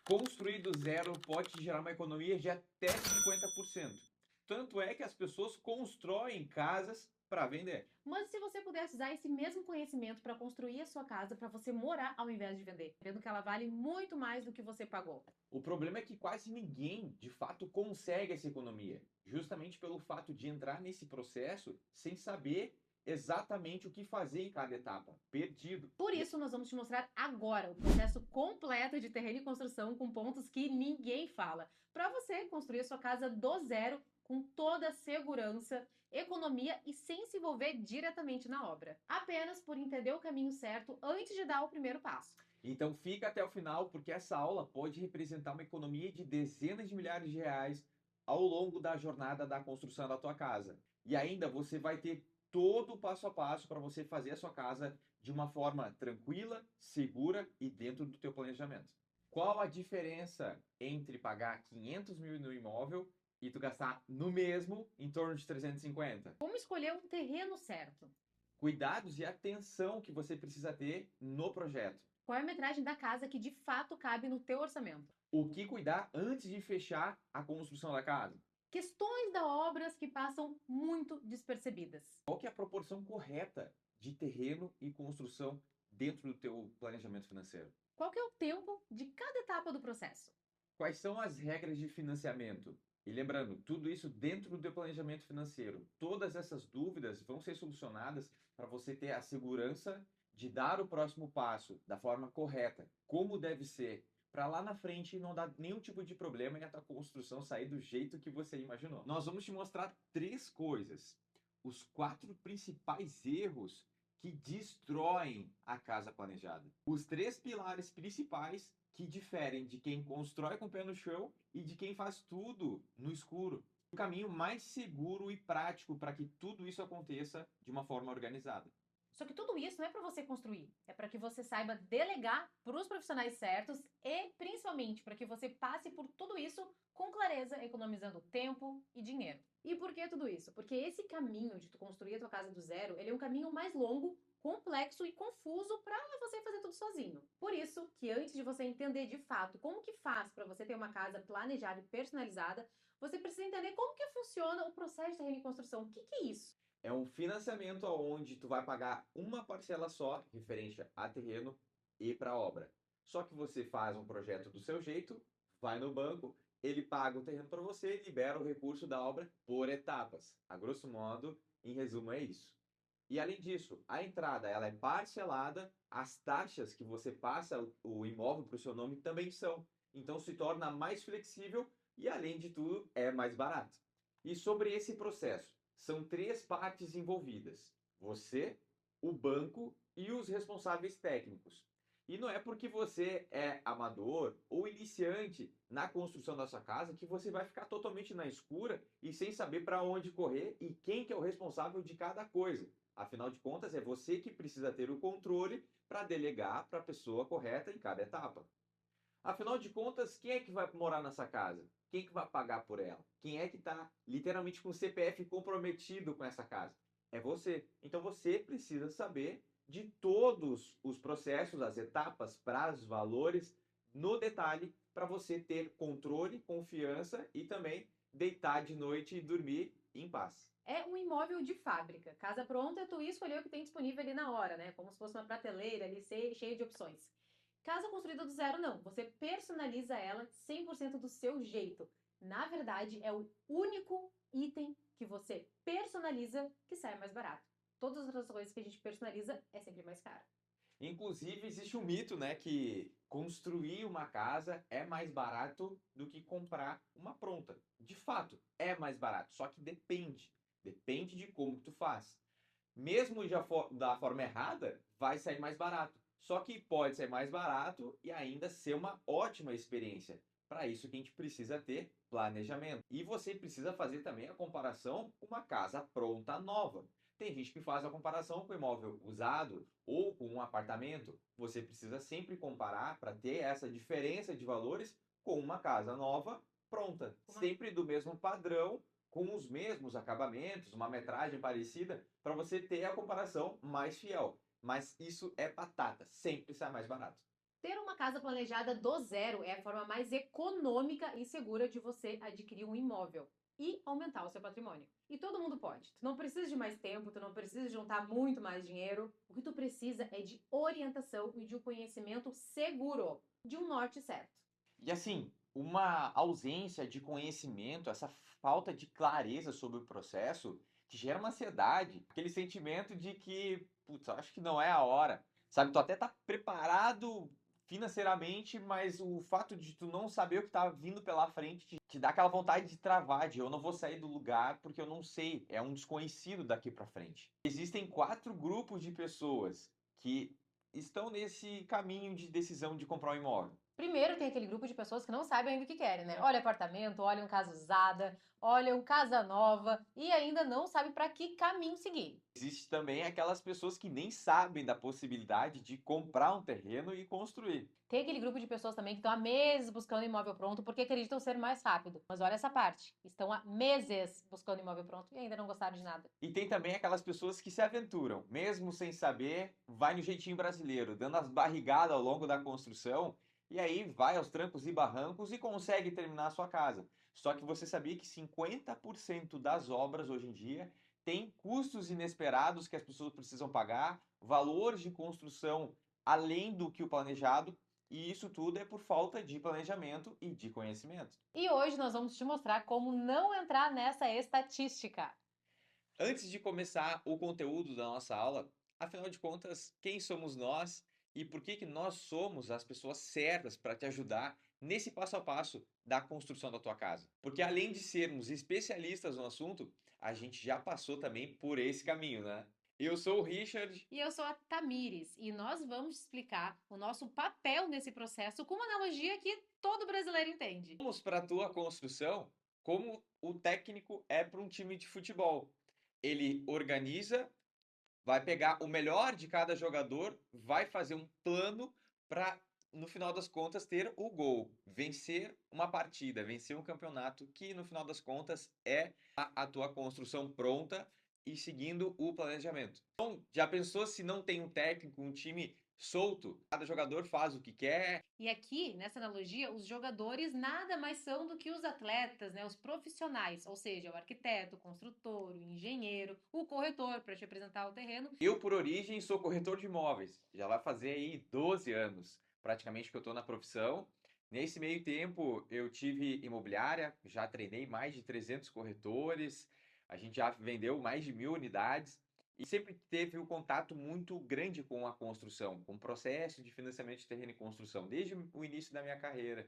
Construir do zero pode te gerar uma economia de até 50%. Tanto é que as pessoas constroem casas para vender. Mas se você pudesse usar esse mesmo conhecimento para construir a sua casa, para você morar ao invés de vender, vendo que ela vale muito mais do que você pagou. O problema é que quase ninguém, de fato, consegue essa economia, justamente pelo fato de entrar nesse processo sem saber exatamente o que fazer em cada etapa, perdido. Por isso, nós vamos te mostrar agora o processo completo de terreno e construção com pontos que ninguém fala, para você construir a sua casa do zero com toda a segurança, economia e sem se envolver diretamente na obra. Apenas por entender o caminho certo antes de dar o primeiro passo. Então fica até o final, porque essa aula pode representar uma economia de dezenas de milhares de reais ao longo da jornada da construção da tua casa. E ainda você vai ter todo o passo a passo para você fazer a sua casa de uma forma tranquila, segura e dentro do teu planejamento. Qual a diferença entre pagar 500 mil no imóvel e tu gastar no mesmo em torno de 350? Como escolher um terreno certo? Cuidados e atenção que você precisa ter no projeto. Qual é a metragem da casa que de fato cabe no teu orçamento? O que cuidar antes de fechar a construção da casa? Questões da obras que passam muito despercebidas. Qual que é a proporção correta de terreno e construção dentro do teu planejamento financeiro? Qual que é o tempo de cada etapa do processo? Quais são as regras de financiamento? E lembrando, tudo isso dentro do teu planejamento financeiro. Todas essas dúvidas vão ser solucionadas para você ter a segurança de dar o próximo passo da forma correta, como deve ser, para lá na frente não dar nenhum tipo de problema e a tua construção sair do jeito que você imaginou. Nós vamos te mostrar três coisas, os quatro principais erros que destroem a casa planejada. Os três pilares principais que diferem de quem constrói com o pé no chão e de quem faz tudo no escuro. O caminho mais seguro e prático para que tudo isso aconteça de uma forma organizada. Só que tudo isso não é para você construir, é para que você saiba delegar para os profissionais certos e principalmente para que você passe por tudo isso com clareza, economizando tempo e dinheiro. E por que tudo isso? Porque esse caminho de tu construir a tua casa do zero, ele é um caminho mais longo, complexo e confuso para você fazer tudo sozinho. Por isso que antes de você entender de fato como que faz para você ter uma casa planejada e personalizada, você precisa entender como que funciona o processo de terreno e construção. O que é isso? É um financiamento onde tu vai pagar uma parcela só, referente a terreno e para obra. Só que você faz um projeto do seu jeito, vai no banco, ele paga o terreno para você e libera o recurso da obra por etapas. A grosso modo, em resumo, é isso. E além disso, a entrada ela é parcelada, as taxas que você passa o imóvel para o seu nome também são. Então se torna mais flexível e, além de tudo, é mais barato. E sobre esse processo, são três partes envolvidas: você, o banco e os responsáveis técnicos. E não é porque você é amador ou iniciante na construção da sua casa que você vai ficar totalmente na escura e sem saber para onde correr e quem que é o responsável de cada coisa. Afinal de contas, é você que precisa ter o controle para delegar para a pessoa correta em cada etapa. Afinal de contas, quem é que vai morar nessa casa? Quem é que vai pagar por ela? Quem é que está literalmente com o CPF comprometido com essa casa? É você. Então você precisa saber de todos os processos, as etapas, prazos, valores, no detalhe, para você ter controle, confiança e também deitar de noite e dormir em paz. É um imóvel de fábrica. Casa pronta, tu escolheu o que tem disponível ali na hora, né? Como se fosse uma prateleira ali cheia de opções. Casa construída do zero, não. Você personaliza ela 100% do seu jeito. Na verdade, é o único item que você personaliza que sai mais barato. Todas as outras coisas que a gente personaliza é sempre mais caro. Inclusive, existe um mito, né, que construir uma casa é mais barato do que comprar uma pronta. De fato, é mais barato, só que depende. Depende de como tu faz. Mesmo da forma errada, vai sair mais barato. Só que pode ser mais barato e ainda ser uma ótima experiência. Para isso que a gente precisa ter planejamento. E você precisa fazer também a comparação com uma casa pronta nova. Tem gente que faz a comparação com imóvel usado ou com um apartamento. Você precisa sempre comparar para ter essa diferença de valores com uma casa nova pronta, sempre do mesmo padrão, com os mesmos acabamentos, uma metragem parecida, para você ter a comparação mais fiel. Mas isso é batata, sempre sai mais barato. Ter uma casa planejada do zero é a forma mais econômica e segura de você adquirir um imóvel e aumentar o seu patrimônio. E todo mundo pode. Tu não precisa de mais tempo, tu não precisa juntar muito mais dinheiro. O que tu precisa é de orientação e de um conhecimento seguro, de um norte certo. E assim, uma ausência de conhecimento, essa falta de clareza sobre o processo, te gera uma ansiedade, aquele sentimento de que, putz, eu acho que não é a hora. Sabe, tu até tá preparado financeiramente, mas o fato de tu não saber o que tá vindo pela frente te dá aquela vontade de travar, de eu não vou sair do lugar porque eu não sei, é um desconhecido daqui pra frente. Existem 4 grupos de pessoas que estão nesse caminho de decisão de comprar um imóvel. Primeiro tem aquele grupo de pessoas que não sabem ainda o que querem, né? Olha apartamento, olha casa usada, olha casa nova e ainda não sabe para que caminho seguir. Existe também aquelas pessoas que nem sabem da possibilidade de comprar um terreno e construir. Tem aquele grupo de pessoas também que estão há meses buscando imóvel pronto porque acreditam ser mais rápido. Mas olha essa parte, estão há meses buscando imóvel pronto e ainda não gostaram de nada. E tem também aquelas pessoas que se aventuram, mesmo sem saber, vai no jeitinho brasileiro, dando as barrigadas ao longo da construção, e aí vai aos trancos e barrancos e consegue terminar a sua casa. Só que você sabia que 50% das obras hoje em dia têm custos inesperados que as pessoas precisam pagar, valores de construção além do que o planejado, e isso tudo é por falta de planejamento e de conhecimento. E hoje nós vamos te mostrar como não entrar nessa estatística. Antes de começar o conteúdo da nossa aula, afinal de contas, quem somos nós e por que nós somos as pessoas certas para te ajudar nesse passo a passo da construção da tua casa? Porque além de sermos especialistas no assunto, a gente já passou também por esse caminho, né? Eu sou o Richard. E eu sou a Tamires e nós vamos explicar o nosso papel nesse processo com uma analogia que todo brasileiro entende. Vamos para a tua construção como o técnico é para um time de futebol. Ele organiza, vai pegar o melhor de cada jogador, vai fazer um plano para, no final das contas, ter o gol, vencer uma partida, vencer um campeonato, que no final das contas é a tua construção pronta e seguindo o planejamento. Então, já pensou se não tem um técnico, um time solto? Cada jogador faz o que quer. E aqui, nessa analogia, os jogadores nada mais são do que os atletas, né? Os profissionais, ou seja, o arquiteto, o construtor, o engenheiro, o corretor para te apresentar o terreno. Eu, por origem, sou corretor de imóveis. Já vai fazer aí 12 anos, praticamente, que eu estou na profissão. Nesse meio tempo, eu tive imobiliária, já treinei mais de 300 corretores, a gente já vendeu mais de 1.000 unidades e sempre teve um contato muito grande com a construção, com o processo de financiamento de terreno e construção, desde o início da minha carreira.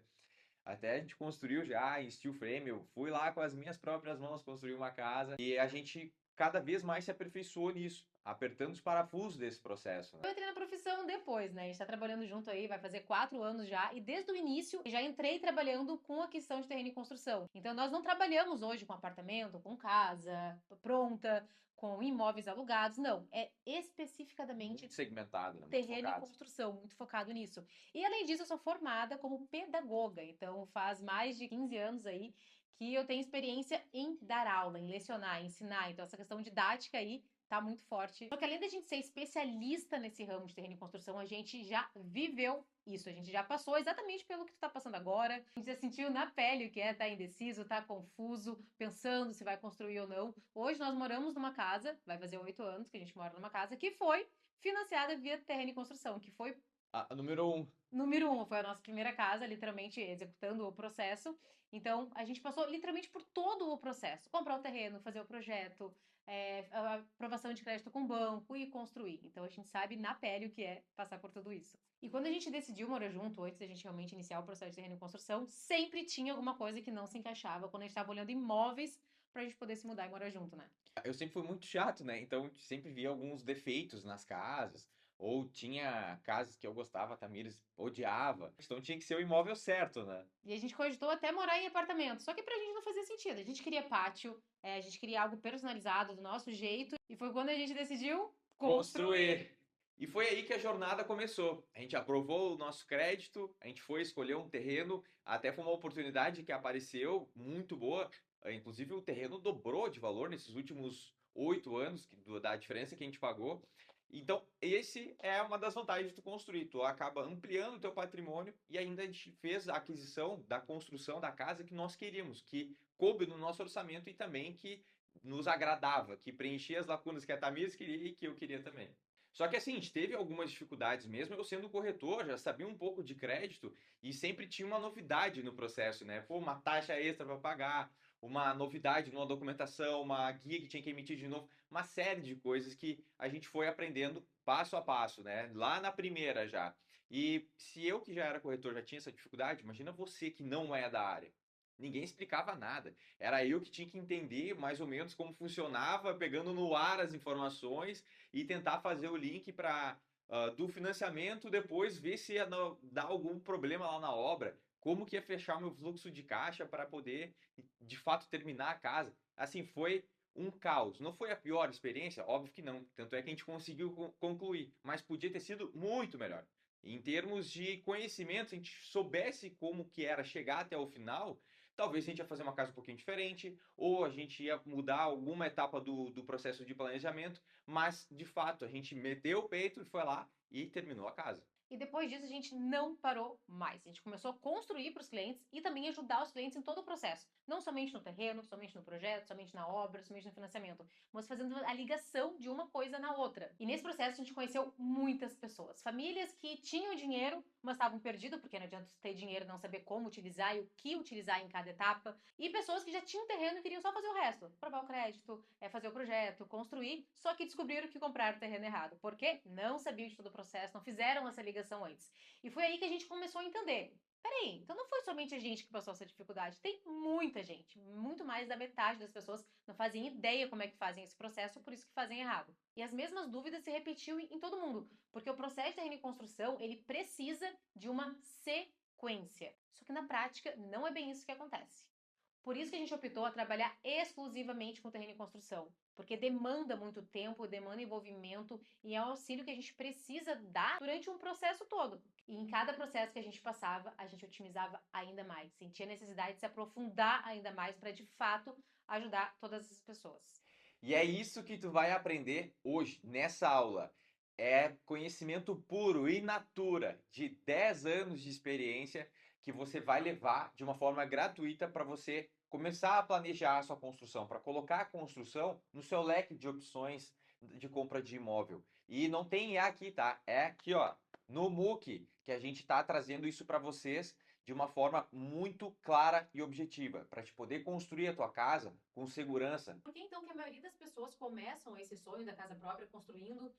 Até a gente construiu já em steel frame, eu fui lá com as minhas próprias mãos construir uma casa e a gente cada vez mais se aperfeiçoou nisso, apertando os parafusos desse processo, né? Eu entrei na profissão depois, né? A gente tá trabalhando junto aí, vai fazer 4 anos já, e desde o início já entrei trabalhando com aquisição de terreno e construção. Então nós não trabalhamos hoje com apartamento, com casa pronta, com imóveis alugados, não. É especificadamente Muito segmentado, né? Muito terreno e focado. construção, muito focado nisso. E além disso, eu sou formada como pedagoga, então faz mais de 15 anos aí que eu tenho experiência em dar aula, em lecionar, em ensinar. Então essa questão didática aí tá muito forte. Só que além da gente ser especialista nesse ramo de terreno e construção, a gente já viveu isso, a gente já passou exatamente pelo que tu tá passando agora. A gente já sentiu na pele o que é estar indeciso, tá confuso, pensando se vai construir ou não. Hoje nós moramos numa casa, vai fazer 8 anos que a gente mora numa casa que foi financiada via terreno e construção, que foi A número 1. número 1, foi a nossa primeira casa, literalmente executando o processo. Então, a gente passou literalmente por todo o processo. Comprar o terreno, fazer o projeto, a aprovação de crédito com o banco e construir. Então, a gente sabe na pele o que é passar por tudo isso. E quando a gente decidiu morar junto, antes da gente realmente iniciar o processo de terreno e construção, sempre tinha alguma coisa que não se encaixava quando a gente estava olhando imóveis pra gente poder se mudar e morar junto, né? Eu sempre fui muito chato, né? Então sempre via alguns defeitos nas casas, ou tinha casas que eu gostava, a Tamires odiava. Então tinha que ser o imóvel certo, né? E a gente cogitou até morar em apartamento. Só que pra gente não fazia sentido. A gente queria pátio, a gente queria algo personalizado do nosso jeito. E foi quando a gente decidiu construir. E foi aí que a jornada começou. A gente aprovou o nosso crédito, a gente foi escolher um terreno, até foi uma oportunidade que apareceu muito boa. Inclusive o terreno dobrou de valor nesses últimos 8 anos, da diferença que a gente pagou. Então, esse é uma das vantagens de tu construir. Tu acaba ampliando o teu patrimônio e ainda a gente fez a aquisição da construção da casa que nós queríamos, que coube no nosso orçamento e também que nos agradava, que preenchia as lacunas que a Tamires queria e que eu queria também. Só que assim, a gente teve algumas dificuldades mesmo. Eu sendo corretor, já sabia um pouco de crédito e sempre tinha uma novidade no processo, né? Pô, uma taxa extra para pagar, uma novidade numa documentação, uma guia que tinha que emitir de novo, uma série de coisas que a gente foi aprendendo passo a passo, né? Lá na primeira já. E se eu que já era corretor já tinha essa dificuldade, imagina você que não é da área. Ninguém explicava nada. Era eu que tinha que entender mais ou menos como funcionava, pegando no ar as informações e tentar fazer o link para do financiamento, depois ver se ia dar algum problema lá na obra, como que ia fechar o meu fluxo de caixa para poder de fato terminar a casa. Assim, foi um caos. Não foi a pior experiência? Óbvio que não. Tanto é que a gente conseguiu concluir, mas podia ter sido muito melhor. Em termos de conhecimento, se a gente soubesse como que era chegar até o final, talvez a gente ia fazer uma casa um pouquinho diferente, ou a gente ia mudar alguma etapa do processo de planejamento, mas de fato a gente meteu o peito e foi lá e terminou a casa. E depois disso, a gente não parou mais. A gente começou a construir para os clientes e também ajudar os clientes em todo o processo. Não somente no terreno, somente no projeto, somente na obra, somente no financiamento, mas fazendo a ligação de uma coisa na outra. E nesse processo, a gente conheceu muitas pessoas. Famílias que tinham dinheiro, mas estavam perdidas, porque não adianta ter dinheiro e não saber como utilizar e o que utilizar em cada etapa. E pessoas que já tinham terreno e queriam só fazer o resto. Provar o crédito, fazer o projeto, construir, só que descobriram que compraram o terreno errado. Por quê? Não sabiam de todo o processo, não fizeram essa ligação antes. E foi aí que a gente começou a entender. Peraí, então não foi somente a gente que passou essa dificuldade. Tem muita gente, muito mais da metade das pessoas não fazem ideia como é que fazem esse processo, por isso que fazem errado. E as mesmas dúvidas se repetiu em todo mundo, porque o processo de reconstrução, ele precisa de uma sequência. Só que na prática não é bem isso que acontece. Por isso que a gente optou a trabalhar exclusivamente com terreno em construção, porque demanda muito tempo, demanda envolvimento e é um auxílio que a gente precisa dar durante um processo todo. E em cada processo que a gente passava, a gente otimizava ainda mais, sentia a necessidade de se aprofundar ainda mais para de fato ajudar todas as pessoas. E é isso que tu vai aprender hoje, nessa aula. É conhecimento puro in natura de 10 anos de experiência que você vai levar de uma forma gratuita para você começar a planejar a sua construção, para colocar a construção no seu leque de opções de compra de imóvel. E não tem IA aqui, tá? É aqui, ó, no MOOC, que a gente está trazendo isso para vocês de uma forma muito clara e objetiva, para te poder construir a tua casa com segurança. Por que então que a maioria das pessoas começam esse sonho da casa própria construindo,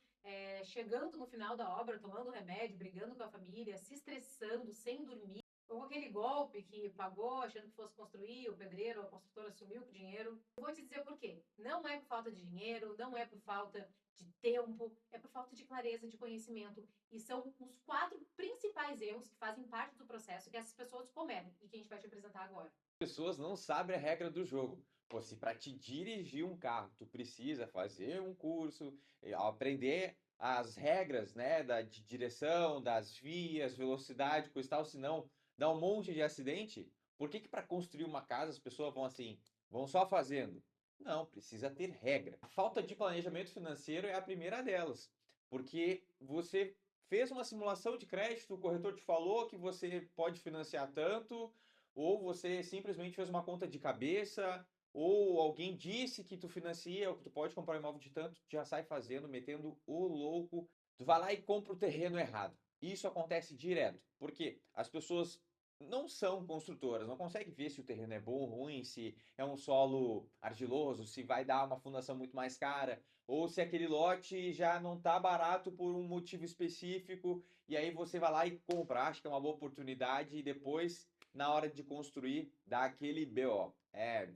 chegando no final da obra, tomando remédio, brigando com a família, se estressando, sem dormir, ou aquele golpe que pagou achando que fosse construir, o pedreiro ou a construtora sumiu com o dinheiro? Eu vou te dizer por quê. Não é por falta de dinheiro, não é por falta de tempo, é por falta de clareza, de conhecimento. E são os 4 principais erros que fazem parte do processo que essas pessoas cometem e que a gente vai te apresentar agora. Pessoas não sabem a regra do jogo. Pô, se para te dirigir um carro, tu precisa fazer um curso, aprender as regras, né, de direção, das vias, velocidade, coisa e tal, senão dá um monte de acidente. Por que que para construir uma casa as pessoas vão assim, vão só fazendo? Não, precisa ter regra. A falta de planejamento financeiro é a primeira delas, porque você fez uma simulação de crédito, o corretor te falou que você pode financiar tanto, ou você simplesmente fez uma conta de cabeça, ou alguém disse que tu financia, ou que tu pode comprar um imóvel de tanto, tu já sai fazendo, metendo o louco, tu vai lá e compra o terreno errado. Isso acontece direto, porque as pessoas não são construtoras, não conseguem ver se o terreno é bom ou ruim, se é um solo argiloso, se vai dar uma fundação muito mais cara, ou se aquele lote já não está barato por um motivo específico, e aí você vai lá e compra, acha que é uma boa oportunidade, e depois na hora de construir, dá aquele BO.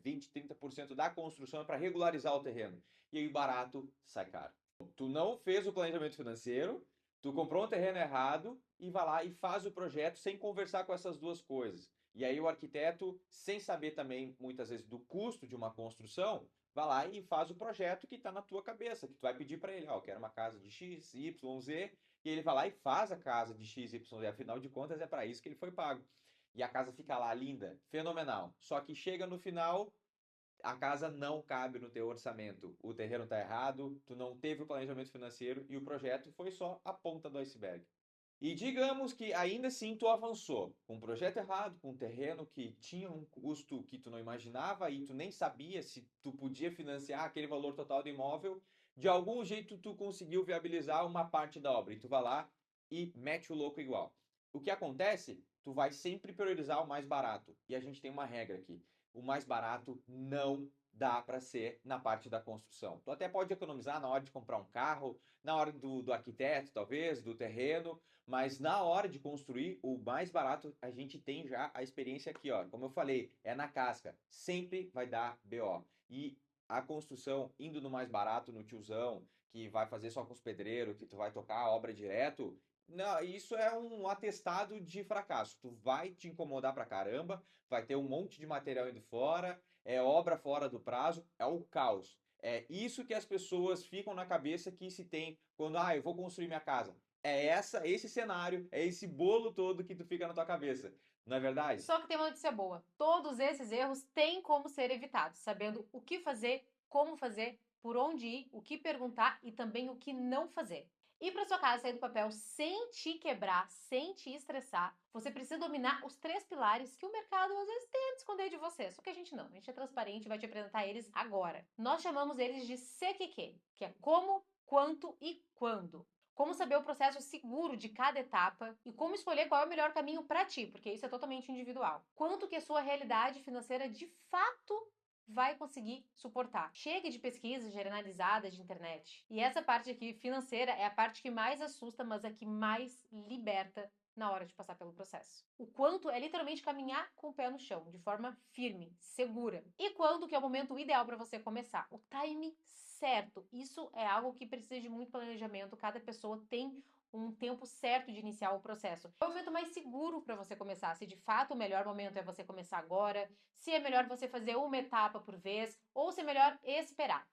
20, 30% da construção é para regularizar o terreno. E aí o barato sai caro. Tu não fez o planejamento financeiro, tu comprou um terreno errado e vai lá e faz o projeto sem conversar com essas duas coisas. E aí o arquiteto, sem saber também muitas vezes do custo de uma construção, vai lá e faz o projeto que está na tua cabeça, que tu vai pedir para ele, ó, eu quero uma casa de X, Y, Z, e ele vai lá e faz a casa de X, Y, Z, afinal de contas é para isso que ele foi pago. E a casa fica lá linda, fenomenal. Só que chega no final, a casa não cabe no teu orçamento, o terreno está errado, tu não teve o planejamento financeiro e o projeto foi só a ponta do iceberg. E digamos que ainda assim tu avançou com um projeto errado, com um terreno que tinha um custo que tu não imaginava e tu nem sabia se tu podia financiar aquele valor total do imóvel, de algum jeito tu conseguiu viabilizar uma parte da obra e tu vai lá e mete o louco igual. O que acontece? Tu vai sempre priorizar o mais barato. E a gente tem uma regra aqui. O mais barato não dá para ser na parte da construção. Tu até pode economizar na hora de comprar um carro, na hora do arquiteto, talvez, do terreno, mas na hora de construir, o mais barato, a gente tem já a experiência aqui, ó. Como eu falei, é na casca. Sempre vai dar BO. E a construção indo no mais barato, no tiozão, que vai fazer só com os pedreiros, que tu vai tocar a obra direto, não, isso é um atestado de fracasso. Tu vai te incomodar pra caramba, vai ter um monte de material indo fora, é obra fora do prazo, é o caos. É isso que as pessoas ficam na cabeça que se tem quando, eu vou construir minha casa. Esse cenário, é esse bolo todo que tu fica na tua cabeça. Não é verdade? Só que tem uma notícia boa. Todos esses erros têm como ser evitados, sabendo o que fazer, como fazer, por onde ir, o que perguntar e também o que não fazer. E para sua casa sair do papel sem te quebrar, sem te estressar, você precisa dominar os 3 pilares que o mercado às vezes tenta esconder de você. Só que a gente não, a gente é transparente e vai te apresentar eles agora. Nós chamamos eles de CQQ, que é como, quanto e quando. Como saber o processo seguro de cada etapa e como escolher qual é o melhor caminho para ti, porque isso é totalmente individual. Quanto que a sua realidade financeira de fato vai conseguir suportar. Chega de pesquisas generalizadas de internet. E essa parte aqui financeira é a parte que mais assusta, mas a que mais liberta na hora de passar pelo processo. O quanto é literalmente caminhar com o pé no chão, de forma firme, segura. E quando que é o momento ideal para você começar? O time certo. Isso é algo que precisa de muito planejamento. Cada pessoa tem um tempo certo de iniciar o processo. É o momento mais seguro para você começar. Se de fato o melhor momento é você começar agora, se é melhor você fazer uma etapa por vez, ou se é melhor esperar.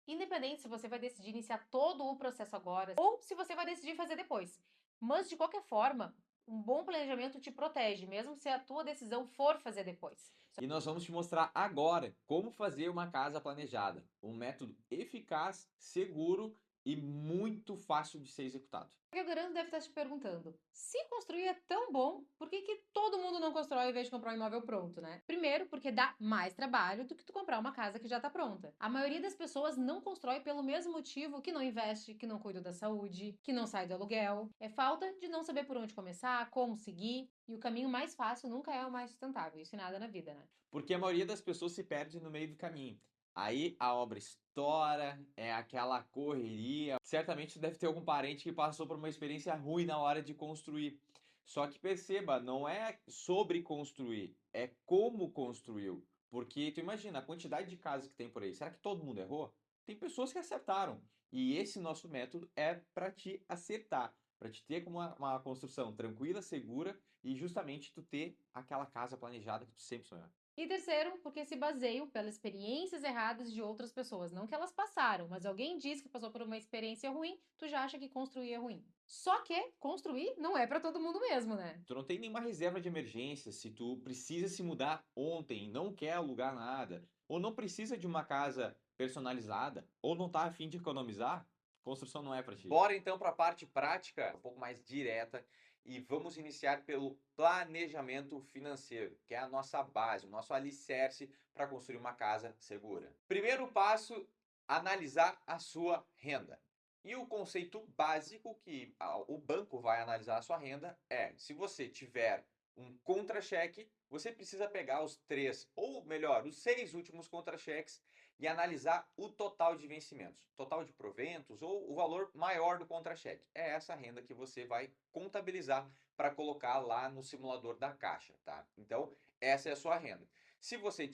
Independente se você vai decidir iniciar todo o processo agora ou se você vai decidir fazer depois. Mas de qualquer forma, um bom planejamento te protege, mesmo se a tua decisão for fazer depois. E nós vamos te mostrar agora como fazer uma casa planejada. Um método eficaz, seguro e muito fácil de ser executado. Porque o Grande deve estar te perguntando: se construir é tão bom, por que todo mundo não constrói ao invés de comprar um imóvel pronto, né? Primeiro, porque dá mais trabalho do que tu comprar uma casa que já tá pronta. A maioria das pessoas não constrói pelo mesmo motivo que não investe, que não cuida da saúde, que não sai do aluguel. É falta de não saber por onde começar, como seguir. E o caminho mais fácil nunca é o mais sustentável. Isso é nada na vida, né? Porque a maioria das pessoas se perde no meio do caminho. Aí a obra estoura, é aquela correria. Certamente deve ter algum parente que passou por uma experiência ruim na hora de construir. Só que perceba, não é sobre construir, é como construiu. Porque tu imagina a quantidade de casas que tem por aí. Será que todo mundo errou? Tem pessoas que acertaram. E esse nosso método é para te acertar, para te ter como uma construção tranquila, segura e justamente tu ter aquela casa planejada que tu sempre sonhou. E terceiro, porque se baseiam pelas experiências erradas de outras pessoas. Não que elas passaram, mas alguém disse que passou por uma experiência ruim, tu já acha que construir é ruim. Só que construir não é pra todo mundo mesmo, né? Tu não tem nenhuma reserva de emergência se tu precisa se mudar ontem, não quer alugar nada, ou não precisa de uma casa personalizada, ou não tá afim de economizar, construção não é para ti. Bora então para a parte prática, um pouco mais direta, e vamos iniciar pelo planejamento financeiro, que é a nossa base, o nosso alicerce para construir uma casa segura. Primeiro passo, analisar a sua renda. E o conceito básico que o banco vai analisar a sua renda é: se você tiver um contra-cheque, você precisa pegar os 3, ou melhor, os 6 últimos contra-cheques e analisar o total de vencimentos, total de proventos ou o valor maior do contra-cheque. É essa renda que você vai contabilizar para colocar lá no simulador da Caixa, tá? Então, essa é a sua renda. Se você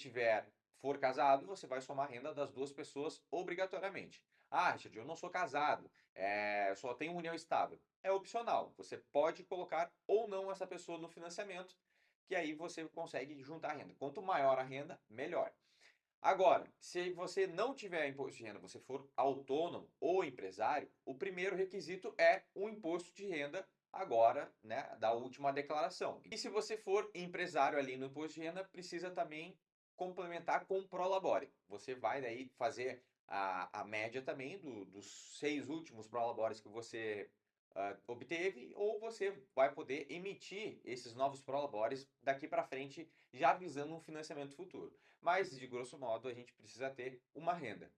for casado, você vai somar a renda das duas pessoas obrigatoriamente. Richard, eu não sou casado, só tenho união estável. É opcional, você pode colocar ou não essa pessoa no financiamento, que aí você consegue juntar a renda. Quanto maior a renda, melhor. Agora, se você não tiver imposto de renda, você for autônomo ou empresário, o primeiro requisito é o imposto de renda agora, né, da última declaração. E se você for empresário ali no imposto de renda, precisa também complementar com o Prolabore. Você vai daí fazer a média também dos 6 últimos Prolabores que você obteve, ou você vai poder emitir esses novos Prolabores daqui para frente, já visando um financiamento futuro. Mas, de grosso modo, a gente precisa ter uma renda.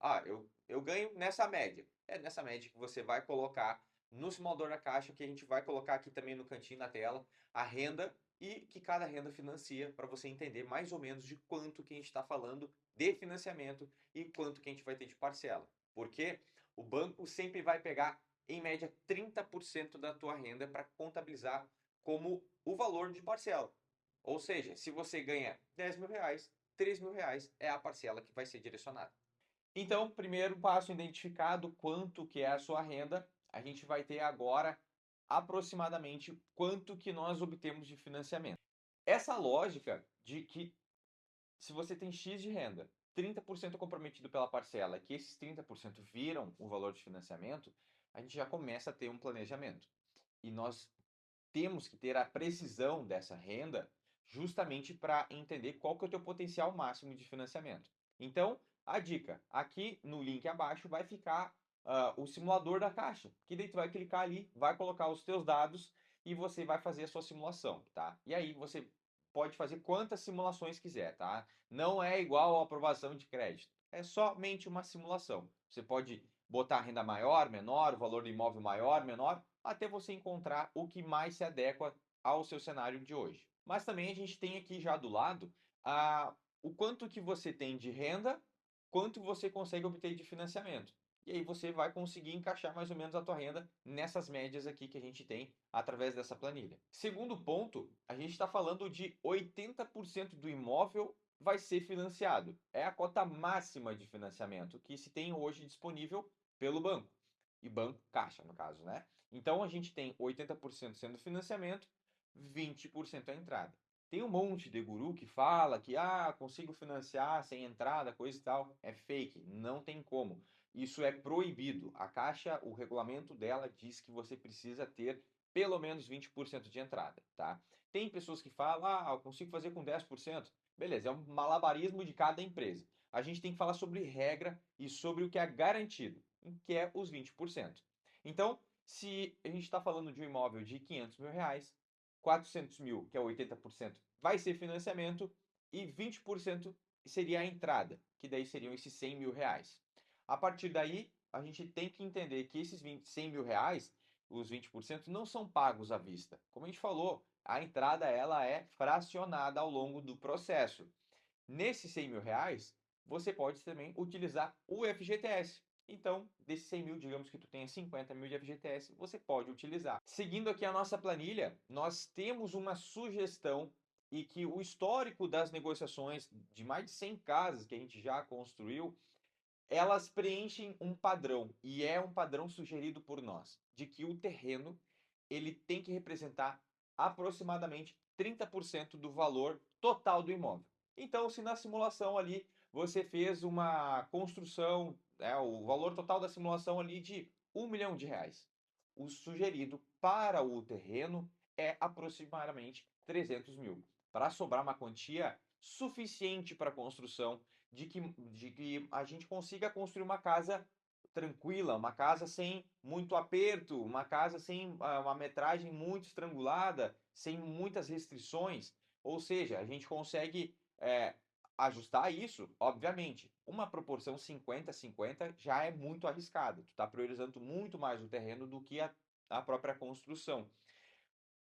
Eu ganho nessa média. É nessa média que você vai colocar no simulador da Caixa, que a gente vai colocar aqui também no cantinho da tela, a renda e que cada renda financia, para você entender mais ou menos de quanto que a gente está falando de financiamento e quanto que a gente vai ter de parcela. Porque o banco sempre vai pegar, em média, 30% da tua renda para contabilizar como o valor de parcela. Ou seja, se você ganha 10 mil reais, 3 mil reais é a parcela que vai ser direcionada. Então, primeiro passo identificado quanto que é a sua renda, a gente vai ter agora aproximadamente quanto que nós obtemos de financiamento. Essa lógica de que se você tem X de renda, 30% comprometido pela parcela, que esses 30% viram o valor de financiamento, a gente já começa a ter um planejamento. E nós temos que ter a precisão dessa renda justamente para entender qual que é o teu potencial máximo de financiamento. Então, a dica, aqui no link abaixo vai ficar o simulador da Caixa, que daí tu vai clicar ali, vai colocar os teus dados e você vai fazer a sua simulação, tá? E aí você pode fazer quantas simulações quiser, tá? Não é igual a aprovação de crédito, é somente uma simulação. Você pode botar a renda maior, menor, o valor do imóvel maior, menor, até você encontrar o que mais se adequa ao seu cenário de hoje. Mas também a gente tem aqui já do lado o quanto que você tem de renda, quanto você consegue obter de financiamento. E aí você vai conseguir encaixar mais ou menos a tua renda nessas médias aqui que a gente tem através dessa planilha. Segundo ponto, a gente está falando de 80% do imóvel vai ser financiado. É a cota máxima de financiamento que se tem hoje disponível pelo banco. E banco caixa, no caso, né? Então a gente tem 80% sendo financiamento, 20% a entrada. Tem um monte de guru que fala que consigo financiar sem entrada, coisa e tal. É fake, não tem como. Isso é proibido. A Caixa, o regulamento dela diz que você precisa ter pelo menos 20% de entrada, tá? Tem pessoas que falam, eu consigo fazer com 10%. Beleza, é um malabarismo de cada empresa. A gente tem que falar sobre regra e sobre o que é garantido, que é os 20%. Então, se a gente está falando de um imóvel de 500 mil reais, 400 mil, que é 80%, vai ser financiamento e 20% seria a entrada, que daí seriam esses 100 mil reais. A partir daí, a gente tem que entender que esses 100 mil reais, os 20%, não são pagos à vista. Como a gente falou, a entrada ela é fracionada ao longo do processo. Nesses 100 mil reais, você pode também utilizar o FGTS. Então, desses 100 mil, digamos que tu tenha 50 mil de FGTS, você pode utilizar. Seguindo aqui a nossa planilha, nós temos uma sugestão e que o histórico das negociações de mais de 100 casas que a gente já construiu, elas preenchem um padrão, e é um padrão sugerido por nós, de que o terreno ele tem que representar aproximadamente 30% do valor total do imóvel. Então, se na simulação ali você fez uma construção, o valor total da simulação ali de 1 milhão de reais, o sugerido para o terreno é aproximadamente 300 mil, para sobrar uma quantia suficiente para a construção de que a gente consiga construir uma casa tranquila, uma casa sem muito aperto, uma casa sem uma metragem muito estrangulada, sem muitas restrições. Ou seja, a gente consegue ajustar isso, obviamente. Uma proporção 50-50 já é muito arriscado. Tu está priorizando muito mais o terreno do que a própria construção.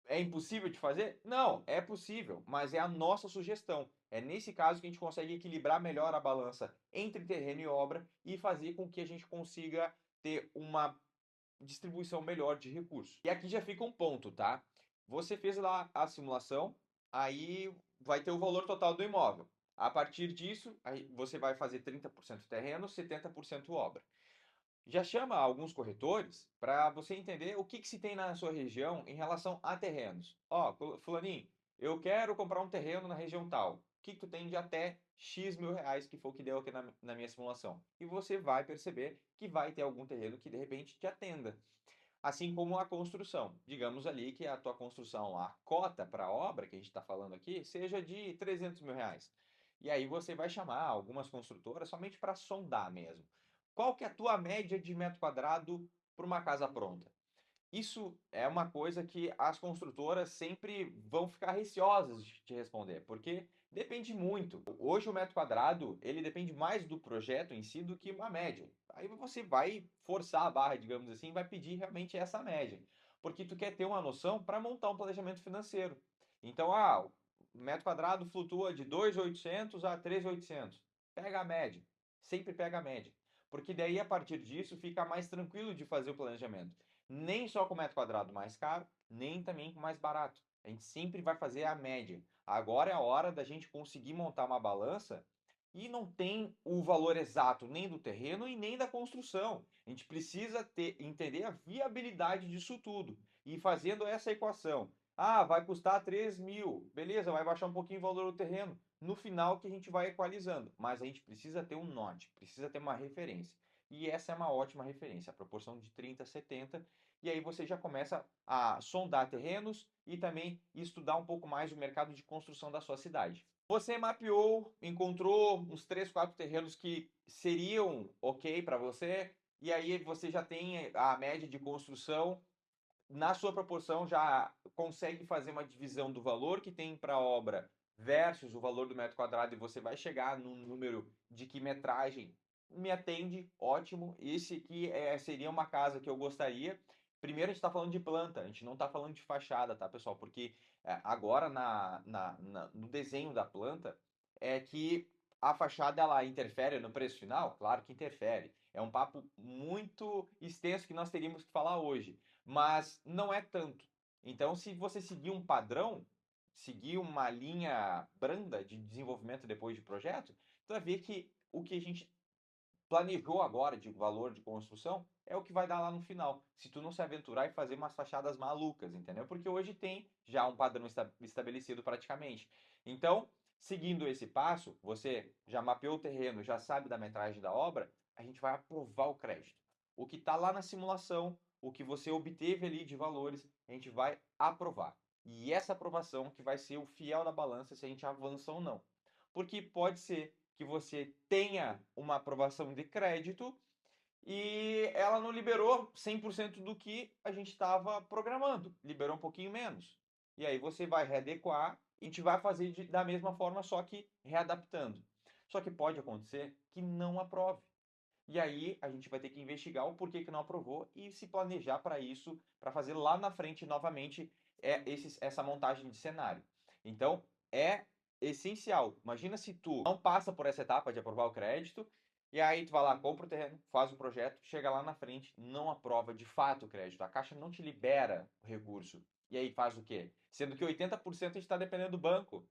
É impossível de fazer? Não, é possível, mas é a nossa sugestão. É nesse caso que a gente consegue equilibrar melhor a balança entre terreno e obra e fazer com que a gente consiga ter uma distribuição melhor de recursos. E aqui já fica um ponto, tá? Você fez lá a simulação, aí vai ter o valor total do imóvel. A partir disso, aí você vai fazer 30% terreno, 70% obra. Já chama alguns corretores para você entender o que se tem na sua região em relação a terrenos. Fulaninho, eu quero comprar um terreno na região tal. O que tu tem de até X mil reais, que foi o que deu aqui na minha simulação? E você vai perceber que vai ter algum terreno que de repente te atenda. Assim como a construção. Digamos ali que a tua construção, a cota para a obra que a gente está falando aqui, seja de 300 mil reais. E aí você vai chamar algumas construtoras somente para sondar mesmo. Qual que é a tua média de metro quadrado para uma casa pronta? Isso é uma coisa que as construtoras sempre vão ficar receosas de te responder, porque depende muito. Hoje o metro quadrado, ele depende mais do projeto em si do que uma média. Aí você vai forçar a barra, digamos assim, e vai pedir realmente essa média, porque tu quer ter uma noção para montar um planejamento financeiro. Então, o metro quadrado flutua de 2.800 a 3.800. Pega a média, sempre pega a média, porque daí a partir disso fica mais tranquilo de fazer o planejamento. Nem só com metro quadrado mais caro, nem também com mais barato. A gente sempre vai fazer a média. Agora é a hora da gente conseguir montar uma balança e não tem o valor exato nem do terreno e nem da construção. A gente precisa entender a viabilidade disso tudo. E fazendo essa equação, vai custar 3.000, beleza, vai baixar um pouquinho o valor do terreno. No final que a gente vai equalizando, mas a gente precisa ter um norte, precisa ter uma referência. E essa é uma ótima referência, a proporção de 30/70. E aí você já começa a sondar terrenos e também estudar um pouco mais o mercado de construção da sua cidade. Você mapeou, encontrou uns 3, 4 terrenos que seriam ok para você, e aí você já tem a média de construção. Na sua proporção, já consegue fazer uma divisão do valor que tem para a obra versus o valor do metro quadrado, e você vai chegar num número de que metragem me atende, ótimo. Esse aqui seria uma casa que eu gostaria. Primeiro, a gente está falando de planta, a gente não está falando de fachada, tá, pessoal? Porque agora no desenho da planta é que a fachada ela interfere no preço final? Claro que interfere. É um papo muito extenso que nós teríamos que falar hoje, mas não é tanto. Então, se você seguir um padrão, seguir uma linha branda de desenvolvimento depois de projeto, tu vai ver que o que a gente planejou agora de valor de construção é o que vai dar lá no final. Se tu não se aventurar e fazer umas fachadas malucas, entendeu? Porque hoje tem já um padrão estabelecido praticamente. Então, seguindo esse passo, você já mapeou o terreno, já sabe da metragem da obra, a gente vai aprovar o crédito. O que está lá na simulação, o que você obteve ali de valores, a gente vai aprovar. E essa aprovação que vai ser o fiel da balança se a gente avança ou não. Porque pode ser que você tenha uma aprovação de crédito e ela não liberou 100% do que a gente estava programando, liberou um pouquinho menos. E aí você vai readequar e a gente vai fazer da mesma forma, só que readaptando. Só que pode acontecer que não aprove. E aí a gente vai ter que investigar o porquê que não aprovou e se planejar para isso, para fazer lá na frente novamente essa montagem de cenário. Então é essencial. Imagina se tu não passa por essa etapa de aprovar o crédito e aí tu vai lá, compra o terreno, faz o projeto, chega lá na frente, não aprova de fato o crédito. A Caixa não te libera o recurso. E aí faz o quê? Sendo que 80% está dependendo do banco.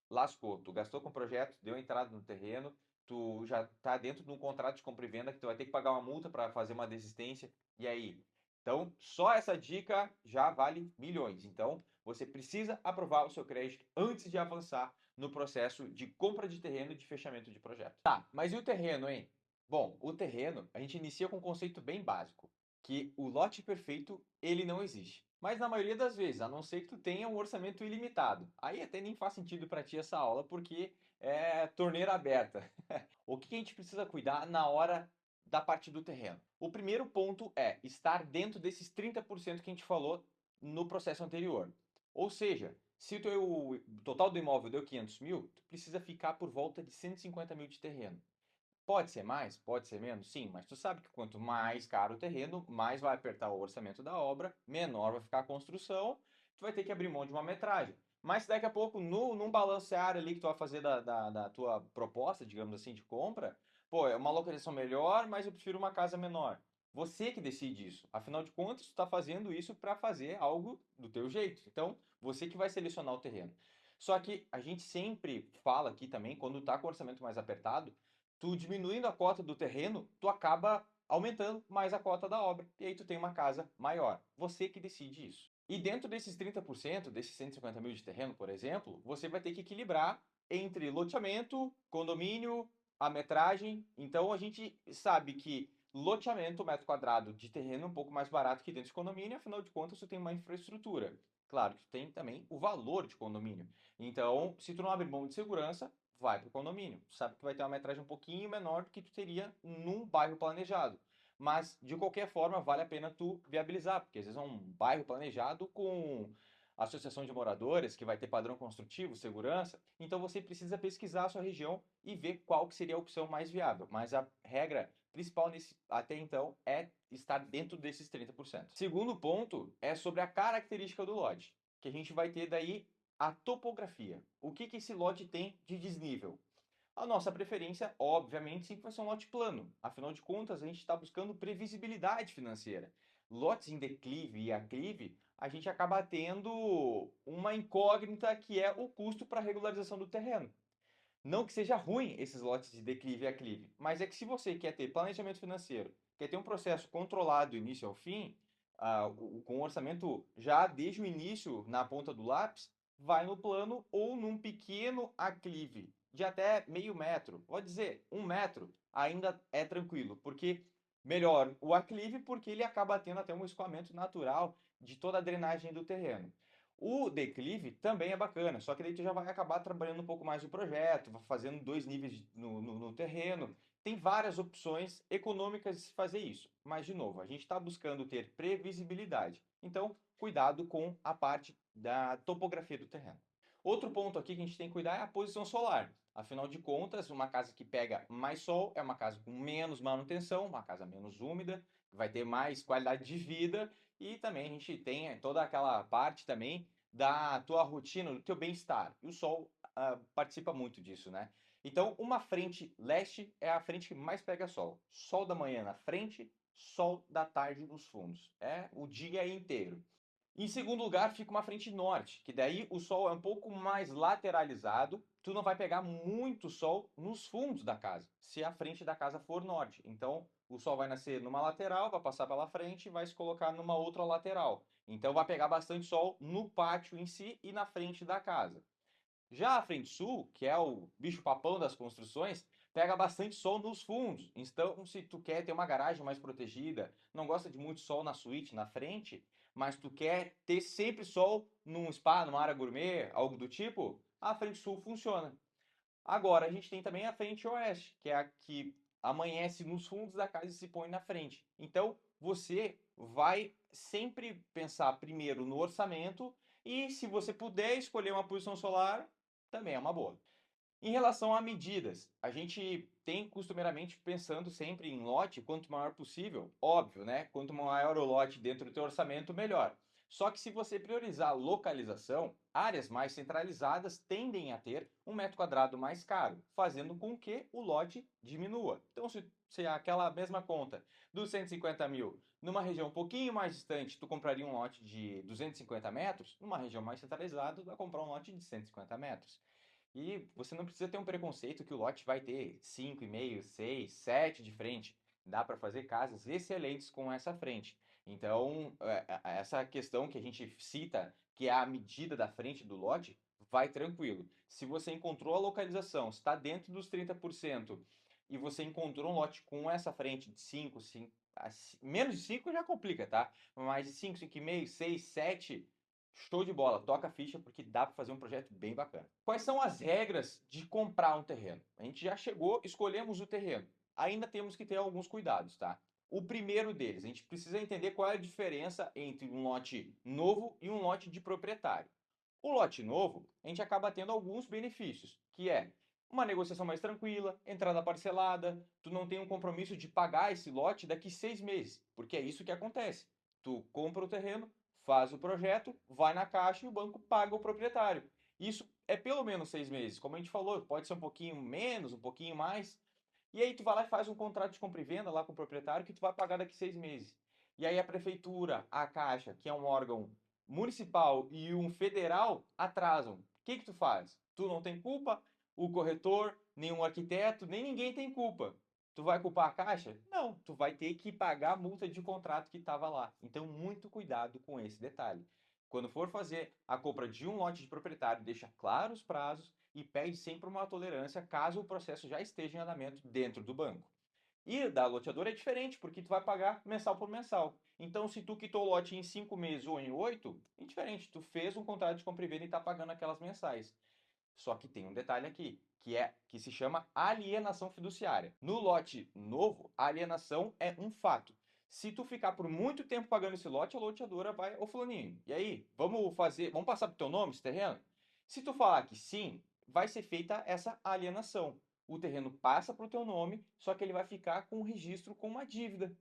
Lascou. Tu gastou com o projeto, deu entrada no terreno, tu já está dentro de um contrato de compra e venda que tu vai ter que pagar uma multa para fazer uma desistência. E aí? Então, só essa dica já vale milhões. Então, você precisa aprovar o seu crédito antes de avançar no processo de compra de terreno e de fechamento de projeto. Tá, mas e o terreno, hein? Bom, o terreno, a gente inicia com um conceito bem básico, que o lote perfeito, ele não existe. Mas na maioria das vezes, a não ser que tu tenha um orçamento ilimitado. Aí até nem faz sentido para ti essa aula, porque é torneira aberta. O que a gente precisa cuidar na hora da parte do terreno? O primeiro ponto é estar dentro desses 30% que a gente falou no processo anterior. Ou seja, se o teu total do imóvel deu 500 mil, tu precisa ficar por volta de 150 mil de terreno. Pode ser mais, pode ser menos, sim, mas tu sabe que quanto mais caro o terreno, mais vai apertar o orçamento da obra, menor vai ficar a construção, tu vai ter que abrir mão de uma metragem. Mas se daqui a pouco, num balancear ali que tu vai fazer da tua proposta, digamos assim, de compra, pô, é uma localização melhor, mas eu prefiro uma casa menor. Você que decide isso. Afinal de contas, tu está fazendo isso para fazer algo do teu jeito. Então, você que vai selecionar o terreno. Só que a gente sempre fala aqui também, quando está com o orçamento mais apertado, tu diminuindo a cota do terreno, tu acaba aumentando mais a cota da obra. E aí tu tem uma casa maior. Você que decide isso. E dentro desses 30%, desses 150 mil de terreno, por exemplo, você vai ter que equilibrar entre loteamento, condomínio, a metragem. Então a gente sabe que loteamento, metro quadrado de terreno é um pouco mais barato que dentro de condomínio, afinal de contas, tu tem uma infraestrutura. Claro que tu tem também o valor de condomínio. Então, se tu não abre mão de segurança, vai para o condomínio. Tu sabe que vai ter uma metragem um pouquinho menor do que tu teria num bairro planejado. Mas, de qualquer forma, vale a pena tu viabilizar, porque às vezes é um bairro planejado com associação de moradores, que vai ter padrão construtivo, segurança. Então, você precisa pesquisar a sua região e ver qual que seria a opção mais viável. Mas a regra principal até então é estar dentro desses 30%. Segundo ponto é sobre a característica do lote, que a gente vai ter daí a topografia. O que esse lote tem de desnível? A nossa preferência, obviamente, sempre vai ser um lote plano. Afinal de contas, a gente está buscando previsibilidade financeira. Lotes em declive e aclive, a gente acaba tendo uma incógnita que é o custo para regularização do terreno. Não que seja ruim esses lotes de declive e aclive, mas é que se você quer ter planejamento financeiro, quer ter um processo controlado do início ao fim, com um orçamento já desde o início na ponta do lápis, vai no plano ou num pequeno aclive de até meio metro, pode dizer 1 metro, ainda é tranquilo, porque melhor o aclive porque ele acaba tendo até um escoamento natural de toda a drenagem do terreno. O declive também é bacana, só que daí tu já vai acabar trabalhando um pouco mais o projeto, fazendo 2 níveis no terreno. Tem várias opções econômicas de se fazer isso. Mas, de novo, a gente está buscando ter previsibilidade. Então, cuidado com a parte da topografia do terreno. Outro ponto aqui que a gente tem que cuidar é a posição solar. Afinal de contas, uma casa que pega mais sol é uma casa com menos manutenção, uma casa menos úmida, que vai ter mais qualidade de vida e também a gente tem toda aquela parte também da tua rotina, do teu bem-estar. E o sol participa muito disso, né? Então, uma frente leste é a frente que mais pega sol. Sol da manhã na frente, sol da tarde nos fundos. É o dia inteiro. Em segundo lugar, fica uma frente norte, que daí o sol é um pouco mais lateralizado, tu não vai pegar muito sol nos fundos da casa, se a frente da casa for norte. Então, o sol vai nascer numa lateral, vai passar pela frente e vai se colocar numa outra lateral. Então, vai pegar bastante sol no pátio em si e na frente da casa. Já a frente sul, que é o bicho-papão das construções, pega bastante sol nos fundos. Então, se tu quer ter uma garagem mais protegida, não gosta de muito sol na suíte, na frente, mas tu quer ter sempre sol num spa, numa área gourmet, algo do tipo, a frente sul funciona. Agora, a gente tem também a frente oeste, que é a que amanhece nos fundos da casa e se põe na frente. Então, você vai sempre pensar primeiro no orçamento e, se você puder escolher uma posição solar, também é uma boa. Em relação a medidas, a gente tem costumeiramente pensando sempre em lote, quanto maior possível, óbvio, né? Quanto maior o lote dentro do teu orçamento, melhor. Só que se você priorizar localização, áreas mais centralizadas tendem a ter um metro quadrado mais caro, fazendo com que o lote diminua. Então, se aquela mesma conta dos 150 mil, numa região um pouquinho mais distante, tu compraria um lote de 250 metros, numa região mais centralizada, tu vai comprar um lote de 150 metros. E você não precisa ter um preconceito que o lote vai ter 5,5, 6, 7 de frente. Dá para fazer casas excelentes com essa frente. Então, essa questão que a gente cita, que é a medida da frente do lote, vai tranquilo. Se você encontrou a localização, está dentro dos 30% e você encontrou um lote com essa frente de 5, 5 menos de 5 já complica, tá? Mas de 5, 5,5, 6, 7, show de bola, toca a ficha porque dá para fazer um projeto bem bacana. Quais são as regras de comprar um terreno? A gente já chegou, escolhemos o terreno. Ainda temos que ter alguns cuidados, tá? O primeiro deles, a gente precisa entender qual é a diferença entre um lote novo e um lote de proprietário. O lote novo, a gente acaba tendo alguns benefícios, que é uma negociação mais tranquila, entrada parcelada, tu não tem um compromisso de pagar esse lote daqui 6 meses, porque é isso que acontece. Tu compra o terreno, faz o projeto, vai na caixa e o banco paga o proprietário. Isso é pelo menos 6 meses. Como a gente falou, pode ser um pouquinho menos, um pouquinho mais. E aí tu vai lá e faz um contrato de compra e venda lá com o proprietário que tu vai pagar daqui 6 meses. E aí a prefeitura, a Caixa, que é um órgão municipal e um federal, atrasam. O que tu faz? Tu não tem culpa, o corretor, nenhum arquiteto, nem ninguém tem culpa. Tu vai culpar a Caixa? Não, tu vai ter que pagar a multa de contrato que estava lá. Então, muito cuidado com esse detalhe. Quando for fazer a compra de um lote de proprietário, deixa claros os prazos e pede sempre uma tolerância caso o processo já esteja em andamento dentro do banco. E da loteadora é diferente, porque tu vai pagar mensal por mensal. Então, se tu quitou o lote em 5 meses ou em 8, é diferente. Tu fez um contrato de compra e venda e está pagando aquelas mensais. Só que tem um detalhe aqui, que se chama alienação fiduciária. No lote novo, a alienação é um fato. Se tu ficar por muito tempo pagando esse lote, a loteadora vai, ô fulaninho, e aí, vamos passar pro teu nome esse terreno? Se tu falar que sim, vai ser feita essa alienação. O terreno passa pro teu nome, só que ele vai ficar com o registro com uma dívida.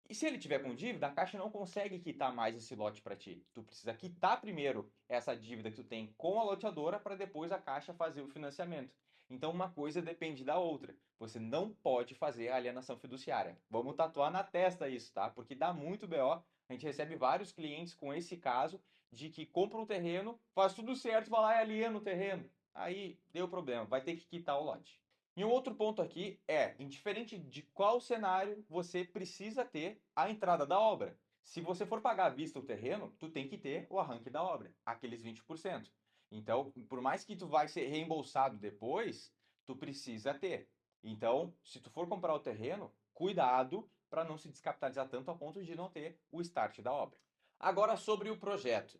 E se ele tiver com dívida, a Caixa não consegue quitar mais esse lote para ti. Tu precisa quitar primeiro essa dívida que tu tem com a loteadora para depois a Caixa fazer o financiamento. Então uma coisa depende da outra. Você não pode fazer a alienação fiduciária. Vamos tatuar na testa isso, tá? Porque dá muito BO. A gente recebe vários clientes com esse caso de que compra um terreno, faz tudo certo, vai lá e aliena o terreno. Aí deu problema, vai ter que quitar o lote. E um outro ponto aqui é, indiferente de qual cenário, você precisa ter a entrada da obra. Se você for pagar à vista o terreno, tu tem que ter o arranque da obra, aqueles 20%. Então, por mais que tu vai ser reembolsado depois, tu precisa ter. Então, se tu for comprar o terreno, cuidado para não se descapitalizar tanto a ponto de não ter o start da obra. Agora sobre o projeto.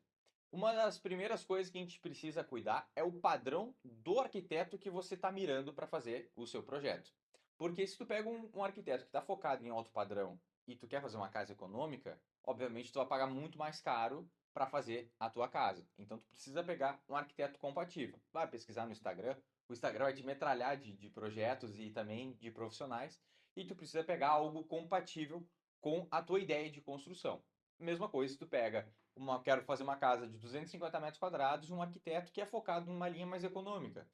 Uma das primeiras coisas que a gente precisa cuidar é o padrão do arquiteto que você está mirando para fazer o seu projeto. Porque se tu pega um arquiteto que está focado em alto padrão e tu quer fazer uma casa econômica, obviamente tu vai pagar muito mais caro para fazer a tua casa. Então tu precisa pegar um arquiteto compatível. Vai pesquisar no Instagram, o Instagram vai te metralhar de projetos e também de profissionais, e tu precisa pegar algo compatível com a tua ideia de construção. Mesma coisa se tu pega quero fazer uma casa de 250 metros quadrados, um arquiteto que é focado numa linha mais econômica.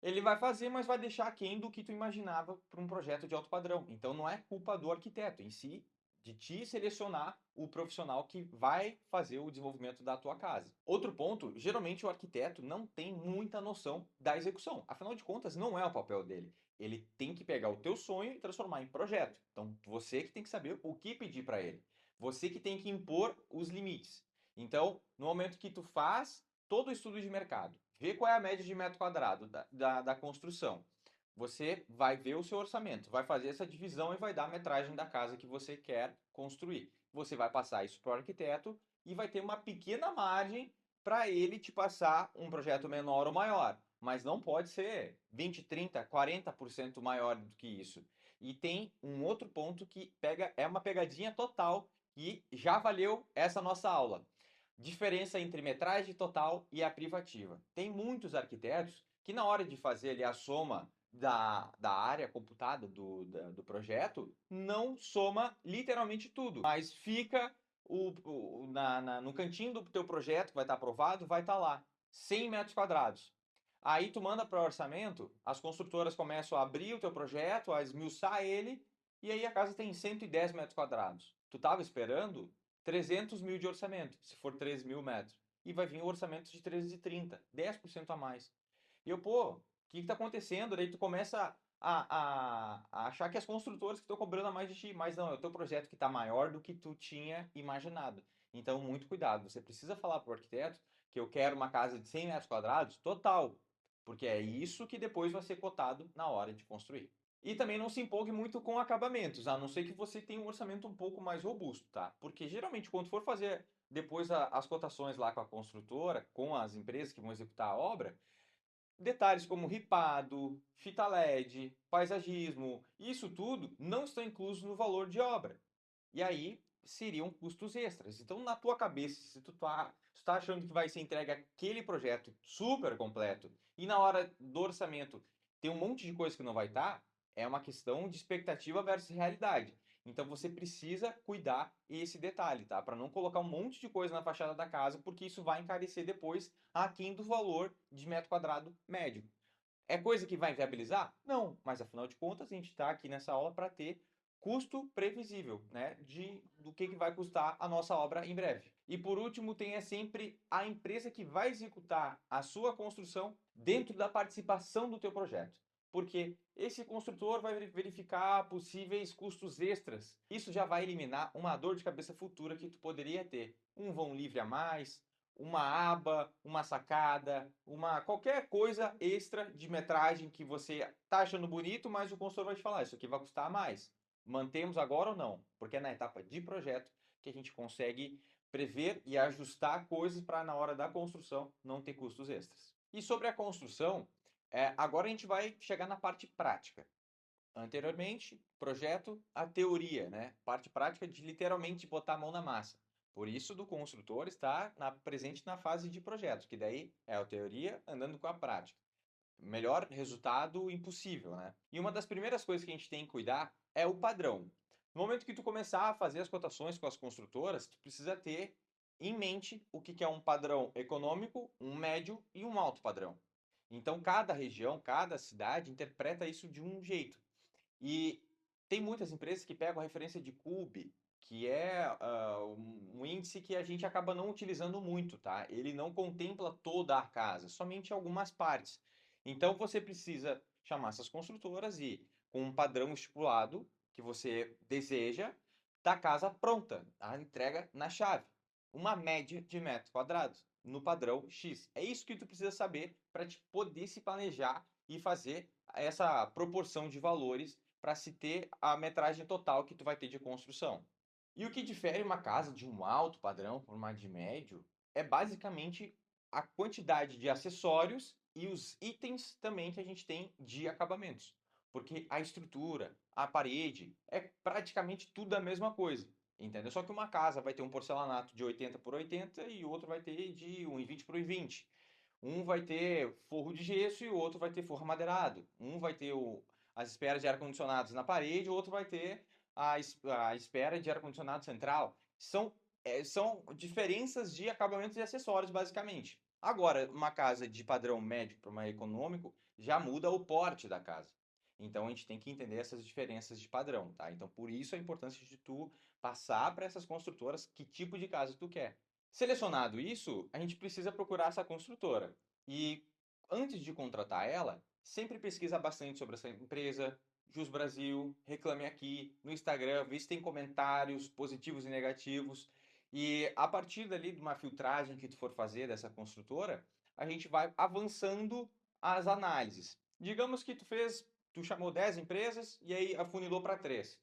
Ele vai fazer, mas vai deixar aquém do que tu imaginava para um projeto de alto padrão. Então não é culpa do arquiteto em si, de ti selecionar o profissional que vai fazer o desenvolvimento da tua casa. Outro ponto, geralmente o arquiteto não tem muita noção da execução. Afinal de contas, não é o papel dele. Ele tem que pegar o teu sonho e transformar em projeto. Então você que tem que saber o que pedir para ele. Você que tem que impor os limites. Então, no momento que tu faz todo o estudo de mercado, vê qual é a média de metro quadrado da construção, você vai ver o seu orçamento, vai fazer essa divisão e vai dar a metragem da casa que você quer construir. Você vai passar isso para o arquiteto e vai ter uma pequena margem para ele te passar um projeto menor ou maior. Mas não pode ser 20, 30, 40% maior do que isso. E tem um outro ponto que é uma pegadinha total e já valeu essa nossa aula. Diferença entre metragem total e a privativa. Tem muitos arquitetos que na hora de fazer ali a soma da área computada do projeto, não soma literalmente tudo, mas fica no cantinho do teu projeto que vai estar aprovado, vai estar lá, 100 metros quadrados. Aí tu manda para o orçamento, as construtoras começam a abrir o teu projeto, a esmiuçar ele, e aí a casa tem 110 metros quadrados. Tu estava esperando 300 mil de orçamento, se for 3 mil metros. E vai vir o orçamento de 330, 10% a mais. E eu, pô, o que está acontecendo? Daí tu começa a achar que as construtoras que estão cobrando a mais de ti, mas não, é o teu projeto que está maior do que tu tinha imaginado. Então, muito cuidado. Você precisa falar para o arquiteto que eu quero uma casa de 100 metros quadrados total, porque é isso que depois vai ser cotado na hora de construir. E também não se empolgue muito com acabamentos, a não ser que você tenha um orçamento um pouco mais robusto, tá? Porque geralmente quando for fazer depois as cotações lá com a construtora, com as empresas que vão executar a obra, detalhes como ripado, fita LED, paisagismo, isso tudo não estão inclusos no valor de obra. E aí seriam custos extras. Então, na tua cabeça, se tu tá achando que vai ser entregue aquele projeto super completo e na hora do orçamento tem um monte de coisa que não vai estar, é uma questão de expectativa versus realidade. Então você precisa cuidar esse detalhe, tá? Para não colocar um monte de coisa na fachada da casa, porque isso vai encarecer depois aquém do valor de metro quadrado médio. É coisa que vai viabilizar? Não, mas afinal de contas a gente está aqui nessa aula para ter custo previsível, né, do que vai custar a nossa obra em breve. E por último, tenha sempre a empresa que vai executar a sua construção dentro da participação do teu projeto. Porque esse construtor vai verificar possíveis custos extras. Isso já vai eliminar uma dor de cabeça futura que tu poderia ter. Um vão livre a mais, uma aba, uma sacada, qualquer coisa extra de metragem que você está achando bonito, mas o consultor vai te falar, isso aqui vai custar mais. Mantemos agora ou não? Porque é na etapa de projeto que a gente consegue prever e ajustar coisas para na hora da construção não ter custos extras. E sobre a construção, Agora a gente vai chegar na parte prática. Anteriormente, projeto, a teoria, né? Parte prática de literalmente botar a mão na massa. Por isso, do construtor está presente na fase de projeto, que daí é a teoria andando com a prática. Melhor resultado impossível, né? E uma das primeiras coisas que a gente tem que cuidar é o padrão. No momento que tu começar a fazer as cotações com as construtoras, tu precisa ter em mente o que é um padrão econômico, um médio e um alto padrão. Então, cada região, cada cidade interpreta isso de um jeito. E tem muitas empresas que pegam a referência de CUB, que é um índice que a gente acaba não utilizando muito, tá? Ele não contempla toda a casa, somente algumas partes. Então você precisa chamar essas construtoras e, com um padrão estipulado que você deseja, da casa pronta, a entrega na chave. Uma média de metros quadrados no padrão X. É isso que tu precisa saber para te poder se planejar e fazer essa proporção de valores para se ter a metragem total que tu vai ter de construção. E o que difere uma casa de um alto padrão para uma de médio é basicamente a quantidade de acessórios e os itens também que a gente tem de acabamentos. Porque a estrutura, a parede, é praticamente tudo a mesma coisa. Entendeu? Só que uma casa vai ter um porcelanato de 80 por 80 e o outro vai ter de 1,20 por 1,20. Um vai ter forro de gesso e o outro vai ter forro madeirado. Um vai ter as esperas de ar-condicionados na parede, o outro vai ter a espera de ar-condicionado central. São diferenças de acabamentos e acessórios, basicamente. Agora, uma casa de padrão médio para uma econômico já muda o porte da casa. Então a gente tem que entender essas diferenças de padrão, tá? Então por isso a importância de tu passar para essas construtoras que tipo de casa tu quer. Selecionado isso, a gente precisa procurar essa construtora. E antes de contratar ela, sempre pesquisa bastante sobre essa empresa, Jus Brasil, Reclame Aqui, no Instagram, vê se tem comentários positivos e negativos. E a partir dali de uma filtragem que tu for fazer dessa construtora, a gente vai avançando as análises. Digamos que tu chamou 10 empresas e aí afunilou para 3.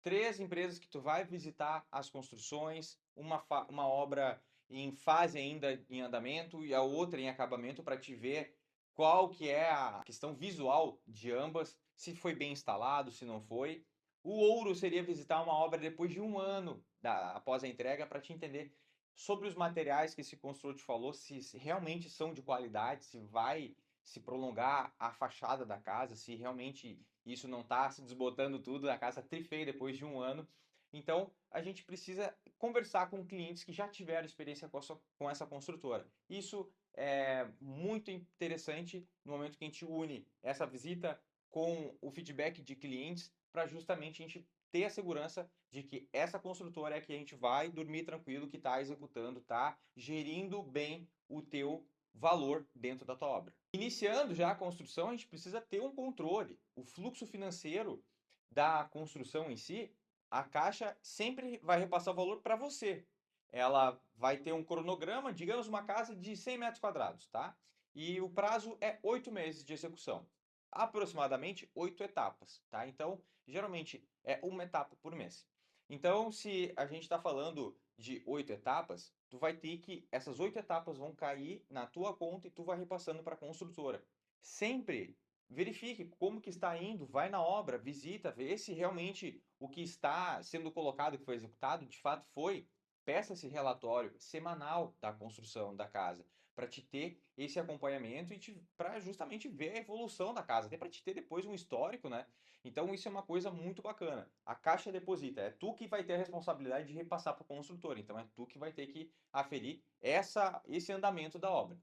Três empresas que tu vai visitar as construções, uma obra em fase ainda em andamento e a outra em acabamento para te ver qual que é a questão visual de ambas, se foi bem instalado, se não foi. O ouro seria visitar uma obra depois de um ano após a entrega para te entender sobre os materiais que esse construtor te falou, se realmente são de qualidade, se vai se prolongar a fachada da casa, se realmente isso não está se desbotando tudo, a casa trifeia depois de um ano. Então, a gente precisa conversar com clientes que já tiveram experiência com essa construtora. Isso é muito interessante no momento que a gente une essa visita com o feedback de clientes para justamente a gente ter a segurança de que essa construtora é que a gente vai dormir tranquilo, que está executando, está gerindo bem o teu valor dentro da tua obra. Iniciando já a construção, a gente precisa ter um controle. O fluxo financeiro da construção em si, a Caixa sempre vai repassar o valor para você. Ela vai ter um cronograma, digamos uma casa de 100 metros quadrados, tá? E o prazo é 8 meses de execução. Aproximadamente 8 etapas, tá? Então, geralmente é uma etapa por mês. Então, se a gente está falando de 8 etapas, tu vai ter que essas 8 etapas vão cair na tua conta e tu vai repassando para a construtora. Sempre verifique como que está indo, vai na obra, visita, vê se realmente o que está sendo colocado, que foi executado, de fato foi. Peça esse relatório semanal da construção da casa para te ter esse acompanhamento e para justamente ver a evolução da casa, até para te ter depois um histórico, né? Então isso é uma coisa muito bacana. A Caixa deposita, é tu que vai ter a responsabilidade de repassar para o construtor, então é tu que vai ter que aferir esse andamento da obra.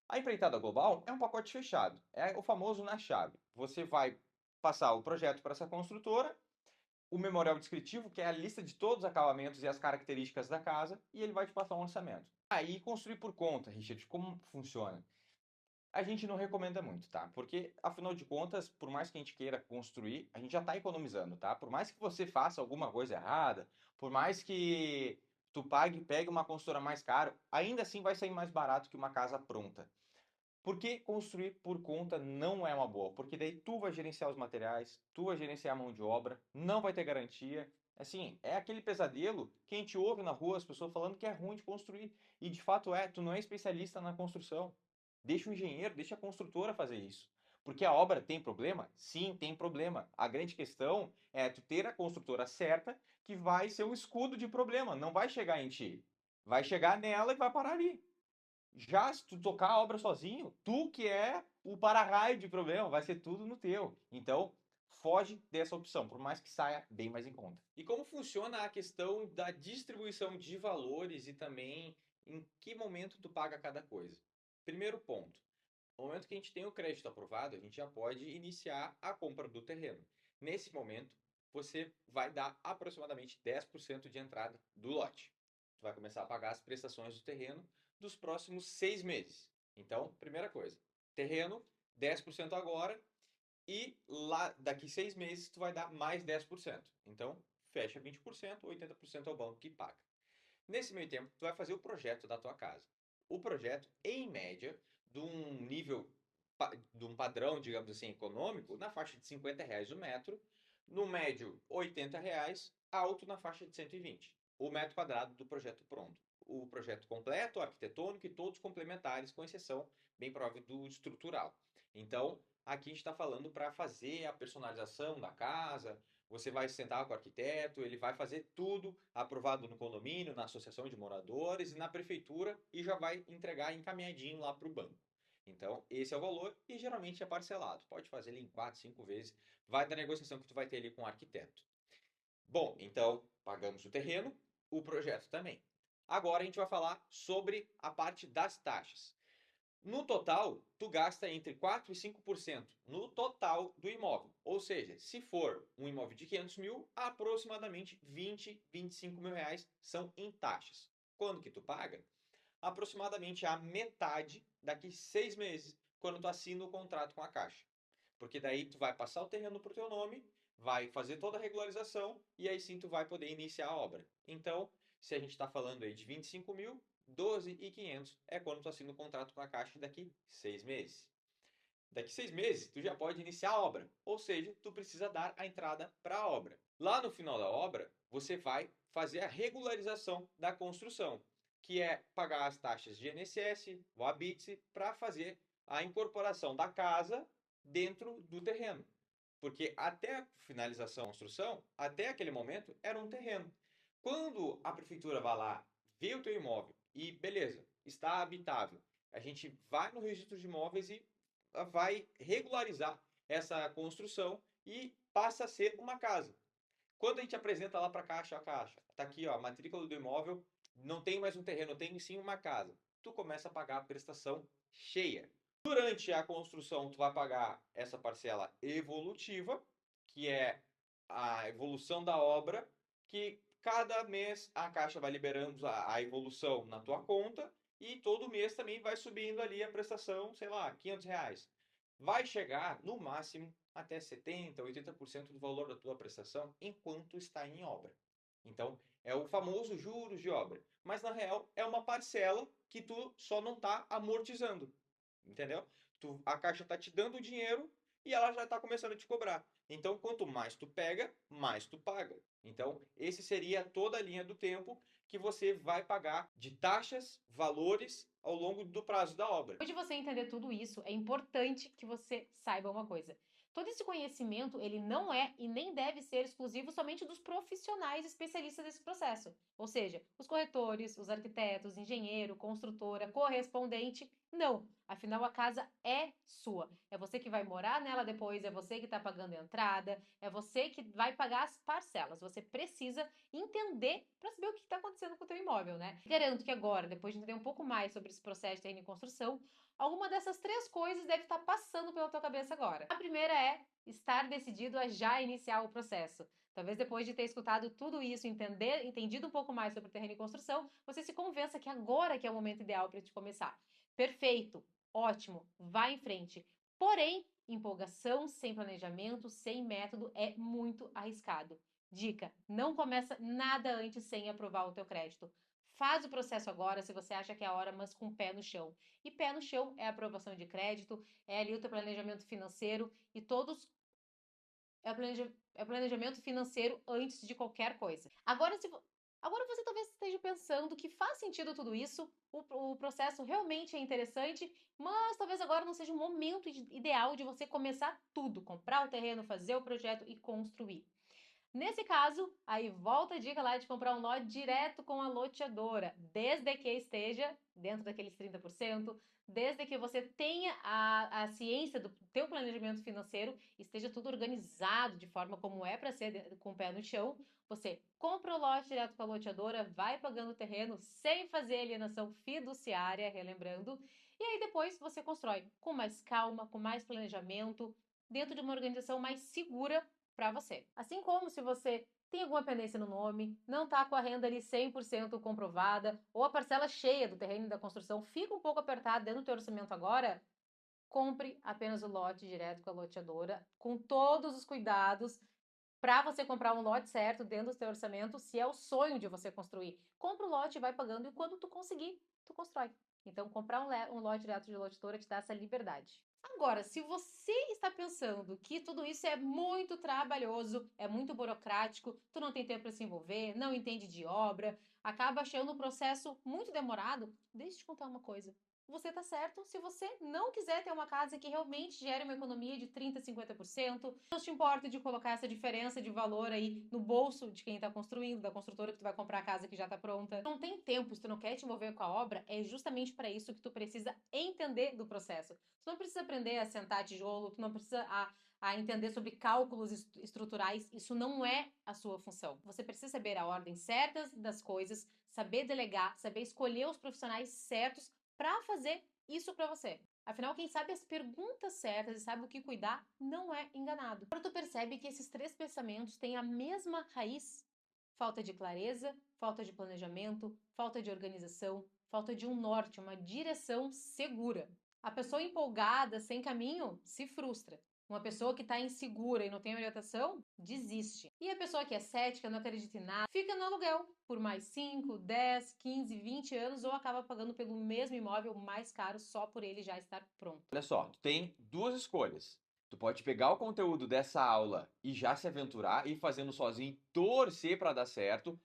A empreitada global é um pacote fechado, é o famoso na chave. Você vai passar o projeto para essa construtora, o memorial descritivo, que é a lista de todos os acabamentos e as características da casa, e ele vai te passar um orçamento. Aí, construir por conta, Richard, como funciona? A gente não recomenda muito, tá? Porque, afinal de contas, por mais que a gente queira construir, a gente já está economizando, tá? Por mais que você faça alguma coisa errada, por mais que tu pegue uma construtora mais cara, ainda assim vai sair mais barato que uma casa pronta. Por que construir por conta não é uma boa? Porque daí tu vai gerenciar os materiais, tu vai gerenciar a mão de obra, não vai ter garantia. Assim, é aquele pesadelo que a gente ouve na rua as pessoas falando que é ruim de construir. E de fato é, tu não é especialista na construção. Deixa o engenheiro, deixa a construtora fazer isso. Porque a obra tem problema? Sim, tem problema. A grande questão é tu ter a construtora certa que vai ser o escudo de problema, não vai chegar em ti. Vai chegar nela e vai parar ali. Já se tu tocar a obra sozinho, tu que é o para-raio de problema, vai ser tudo no teu. Então, foge dessa opção, por mais que saia bem mais em conta. E como funciona a questão da distribuição de valores e também em que momento tu paga cada coisa? Primeiro ponto, no momento que a gente tem o crédito aprovado, a gente já pode iniciar a compra do terreno. Nesse momento, você vai dar aproximadamente 10% de entrada do lote. Tu vai começar a pagar as prestações do terreno dos próximos 6 meses. Então, primeira coisa, terreno, 10% agora, e lá daqui 6 meses tu vai dar mais 10%. Então, fecha 20%, 80% é o banco que paga. Nesse meio tempo, tu vai fazer o projeto da tua casa. O projeto, em média, de um nível, de um padrão, digamos assim, econômico, na faixa de R$ 50 o metro, no médio R$ 80, alto na faixa de 120. O metro quadrado do projeto pronto. O projeto completo, arquitetônico e todos complementares, com exceção, bem provável, do estrutural. Então, aqui a gente está falando para fazer a personalização da casa. Você vai sentar com o arquiteto, ele vai fazer tudo aprovado no condomínio, na associação de moradores e na prefeitura e já vai entregar encaminhadinho lá para o banco. Então, esse é o valor e geralmente é parcelado. Pode fazer ele em 4, 5 vezes. Vai da negociação que tu vai ter ali com o arquiteto. Bom, então, pagamos o terreno, o projeto também. Agora a gente vai falar sobre a parte das taxas. No total, tu gasta entre 4% e 5% no total do imóvel. Ou seja, se for um imóvel de 500 mil, aproximadamente 20, 25 mil reais são em taxas. Quando que tu paga? Aproximadamente a metade daqui 6 meses, quando tu assina o contrato com a Caixa. Porque daí tu vai passar o terreno para o teu nome, vai fazer toda a regularização e aí sim tu vai poder iniciar a obra. Então, se a gente está falando aí de 25 mil, 12.500 é quando tu assina o contrato com a Caixa daqui 6 meses. Daqui 6 meses, tu já pode iniciar a obra, ou seja, tu precisa dar a entrada para a obra. Lá no final da obra, você vai fazer a regularização da construção, que é pagar as taxas de INSS, o Habite, para fazer a incorporação da casa dentro do terreno. Porque até a finalização da construção, até aquele momento, era um terreno. Quando a prefeitura vai lá, vê o teu imóvel e, beleza, está habitável, a gente vai no registro de imóveis e vai regularizar essa construção e passa a ser uma casa. Quando a gente apresenta lá para a Caixa, está aqui ó, a matrícula do imóvel, não tem mais um terreno, tem sim uma casa. Tu começa a pagar a prestação cheia. Durante a construção, tu vai pagar essa parcela evolutiva, que é a evolução da obra, que cada mês a Caixa vai liberando a evolução na tua conta e todo mês também vai subindo ali a prestação, sei lá, R$ 500. Vai chegar, no máximo, até 70%, 80% do valor da tua prestação enquanto está em obra. Então, é o famoso juros de obra. Mas, na real, é uma parcela que tu só não está amortizando. Entendeu? A Caixa está te dando o dinheiro e ela já está começando a te cobrar. Então, quanto mais tu pega, mais tu paga. Então, esse seria toda a linha do tempo que você vai pagar de taxas, valores ao longo do prazo da obra. Depois de você entender tudo isso, é importante que você saiba uma coisa. Todo esse conhecimento, ele não é e nem deve ser exclusivo somente dos profissionais especialistas desse processo. Ou seja, os corretores, os arquitetos, engenheiro, construtora, correspondente. Não. Afinal, a casa é sua. É você que vai morar nela depois, é você que está pagando a entrada, é você que vai pagar as parcelas. Você precisa entender para saber o que está acontecendo com o teu imóvel, né? Garanto que agora, depois de entender um pouco mais sobre esse processo de terreno em construção, alguma dessas 3 coisas deve estar passando pela tua cabeça agora. A primeira é estar decidido a já iniciar o processo. Talvez depois de ter escutado tudo isso, entendido um pouco mais sobre terreno em construção, você se convença que agora que é o momento ideal para te começar. Perfeito, ótimo, vá em frente. Porém, empolgação sem planejamento, sem método é muito arriscado. Dica: não começa nada antes sem aprovar o teu crédito. Faz o processo agora se você acha que é a hora, mas com o pé no chão. E pé no chão é a aprovação de crédito, é ali o teu planejamento financeiro e todos é o planejamento financeiro antes de qualquer coisa. Agora, Agora você talvez esteja pensando que faz sentido tudo isso, o processo realmente é interessante, mas talvez agora não seja o momento ideal de você começar tudo, comprar o terreno, fazer o projeto e construir. Nesse caso, aí volta a dica lá de comprar um lote direto com a loteadora, desde que esteja dentro daqueles 30%, desde que você tenha a ciência do teu planejamento financeiro, esteja tudo organizado de forma como é para ser com o pé no chão, você compra o lote direto com a loteadora, vai pagando o terreno sem fazer alienação fiduciária, relembrando, e aí depois você constrói com mais calma, com mais planejamento, dentro de uma organização mais segura para você. Assim como se você tem alguma pendência no nome, não está com a renda ali 100% comprovada, ou a parcela cheia do terreno e da construção fica um pouco apertada dentro do teu orçamento agora, compre apenas o lote direto com a loteadora, com todos os cuidados, para você comprar um lote certo dentro do teu orçamento, se é o sonho de você construir. Compra o lote e vai pagando, e quando tu conseguir, tu constrói. Então, comprar um lote direto de loteadora te dá essa liberdade. Agora, se você está pensando que tudo isso é muito trabalhoso, é muito burocrático, tu não tem tempo para se envolver, não entende de obra, acaba achando o processo muito demorado, deixa eu te contar uma coisa. Você tá certo se você não quiser ter uma casa que realmente gere uma economia de 30%, 50%, não te importa de colocar essa diferença de valor aí no bolso de quem tá construindo, da construtora que tu vai comprar a casa que já tá pronta. Não tem tempo, se tu não quer te envolver com a obra, é justamente para isso que tu precisa entender do processo. Tu não precisa aprender a sentar tijolo, tu não precisa a entender sobre cálculos estruturais, isso não é a sua função. Você precisa saber a ordem certa das coisas, saber delegar, saber escolher os profissionais certos para fazer isso para você. Afinal, quem sabe as perguntas certas e sabe o que cuidar não é enganado. Agora tu percebe que esses três pensamentos têm a mesma raiz: falta de clareza, falta de planejamento, falta de organização, falta de um norte, uma direção segura. A pessoa empolgada, sem caminho, se frustra. Uma pessoa que está insegura e não tem orientação, desiste. E a pessoa que é cética, não acredita em nada, fica no aluguel por mais 5, 10, 15, 20 anos ou acaba pagando pelo mesmo imóvel mais caro só por ele já estar pronto. Olha só, tu tem duas escolhas. Tu pode pegar o conteúdo dessa aula e já se aventurar, ir fazendo sozinho, e torcer para dar certo,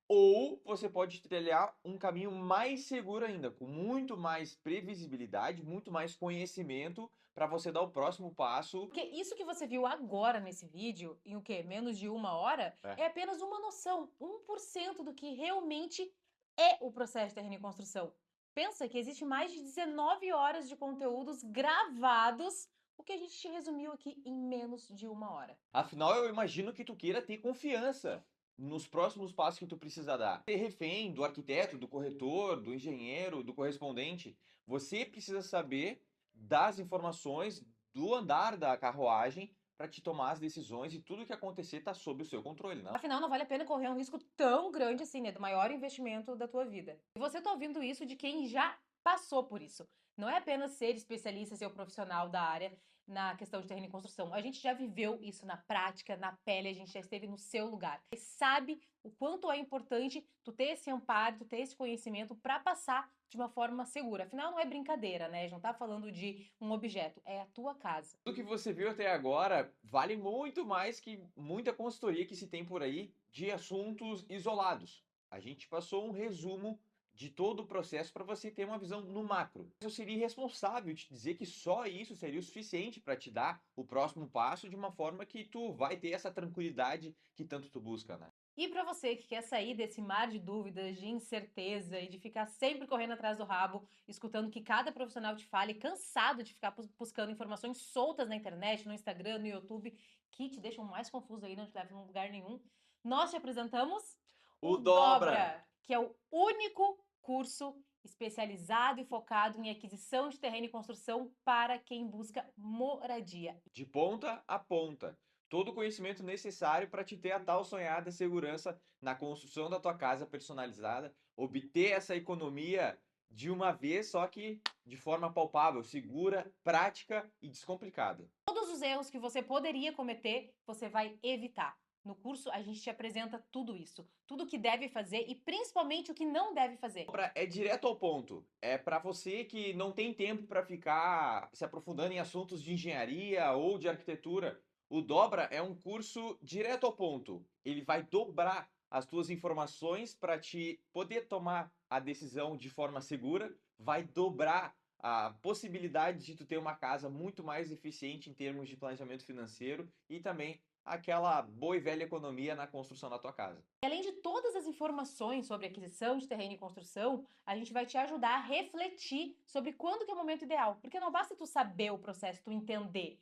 ou você pode trilhar um caminho mais seguro ainda, com muito mais previsibilidade, muito mais conhecimento para você dar o próximo passo. Porque isso que você viu agora nesse vídeo, em o quê? Menos de 1 hora, é apenas uma noção, 1% do que realmente é o processo de terreno em construção. Pensa que existe mais de 19 horas de conteúdos gravados, o que a gente te resumiu aqui em menos de 1 hora. Afinal, eu imagino que tu queira ter confiança nos próximos passos que tu precisa dar. Ser refém do arquiteto, do corretor, do engenheiro, do correspondente. Você precisa saber das informações do andar da carruagem para te tomar as decisões, e tudo que acontecer está sob o seu controle, não? Afinal, não vale a pena correr um risco tão grande assim, né? Do maior investimento da tua vida. E você tá ouvindo isso de quem já passou por isso. Não é apenas ser especialista, ser o profissional da área na questão de terreno e construção. A gente já viveu isso na prática, na pele, a gente já esteve no seu lugar. E sabe o quanto é importante tu ter esse amparo, tu ter esse conhecimento para passar de uma forma segura. Afinal, não é brincadeira, né? A gente não tá falando de um objeto, é a tua casa. Tudo que você viu até agora vale muito mais que muita consultoria que se tem por aí de assuntos isolados. A gente passou um resumo de todo o processo para você ter uma visão no macro. Eu seria irresponsável te dizer que só isso seria o suficiente para te dar o próximo passo de uma forma que tu vai ter essa tranquilidade que tanto tu busca, né? E para você que quer sair desse mar de dúvidas, de incerteza e de ficar sempre correndo atrás do rabo, escutando que cada profissional te fale, cansado de ficar buscando informações soltas na internet, no Instagram, no YouTube, que te deixam mais confuso aí, não te levam a lugar nenhum, nós te apresentamos O Dobra, que é o único curso especializado e focado em aquisição de terreno e construção para quem busca moradia. de ponta a ponta. Todo o conhecimento necessário para te ter a tal sonhada segurança na construção da tua casa personalizada, obter essa economia de uma vez, só que de forma palpável, segura, prática e descomplicada. Todos os erros que você poderia cometer, você vai evitar. No curso, a gente te apresenta tudo isso. Tudo o que deve fazer e principalmente o que não deve fazer. É direto ao ponto. É para você que não tem tempo para ficar se aprofundando em assuntos de engenharia ou de arquitetura. O Dobra é um curso direto ao ponto. Ele vai dobrar as tuas informações para te poder tomar a decisão de forma segura, vai dobrar a possibilidade de tu ter uma casa muito mais eficiente em termos de planejamento financeiro e também aquela boa e velha economia na construção da tua casa. E além de todas as informações sobre aquisição de terreno e construção, a gente vai te ajudar a refletir sobre quando que é o momento ideal. Porque não basta tu saber o processo, tu entender.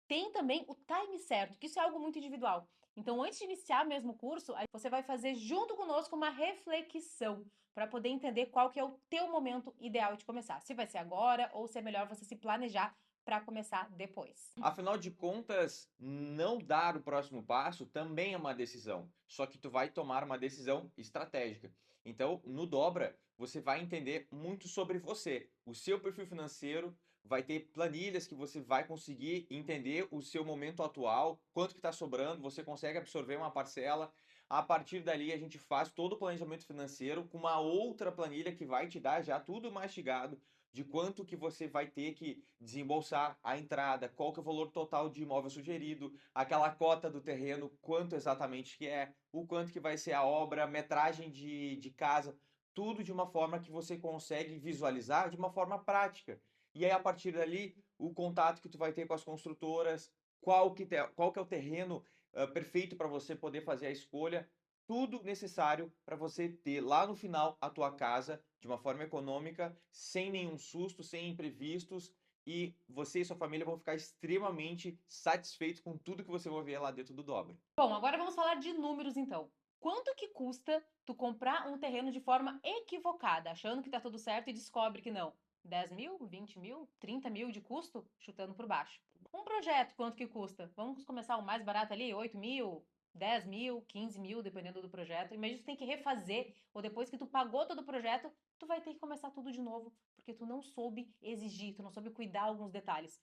Tem também o time certo, que isso é algo muito individual. Então, antes de iniciar mesmo o curso, aí você vai fazer junto conosco uma reflexão para poder entender qual que é o teu momento ideal de começar. Se vai ser agora ou se é melhor você se planejar para começar depois. Afinal de contas, não dar o próximo passo também é uma decisão, só que tu vai tomar uma decisão estratégica. Então, no Dobra, você vai entender muito sobre você, o seu perfil financeiro, vai ter planilhas que você vai conseguir entender o seu momento atual, quanto que está sobrando, você consegue absorver uma parcela. A partir dali, a gente faz todo o planejamento financeiro com uma outra planilha que vai te dar já tudo mastigado de quanto que você vai ter que desembolsar a entrada, qual que é o valor total de imóvel sugerido, aquela cota do terreno, quanto exatamente que é, o quanto que vai ser a obra, metragem de casa, tudo de uma forma que você consegue visualizar de uma forma prática. E aí, a partir dali, o contato que tu vai ter com as construtoras, qual que é o terreno perfeito para você poder fazer a escolha, tudo necessário para você ter lá no final a tua casa de uma forma econômica, sem nenhum susto, sem imprevistos, e você e sua família vão ficar extremamente satisfeitos com tudo que você vai ver lá dentro do Dobra. Bom, agora vamos falar de números então. Quanto que custa tu comprar um terreno de forma equivocada, achando que tá tudo certo e descobre que não? 10 mil, 20 mil, 30 mil de custo? Chutando por baixo. Um projeto, quanto que custa? Vamos começar o mais barato ali, 8 mil, 10 mil, 15 mil, dependendo do projeto. Imagina que tu tem que refazer, ou depois que tu pagou todo o projeto, tu vai ter que começar tudo de novo, porque tu não soube exigir, tu não soube cuidar alguns detalhes.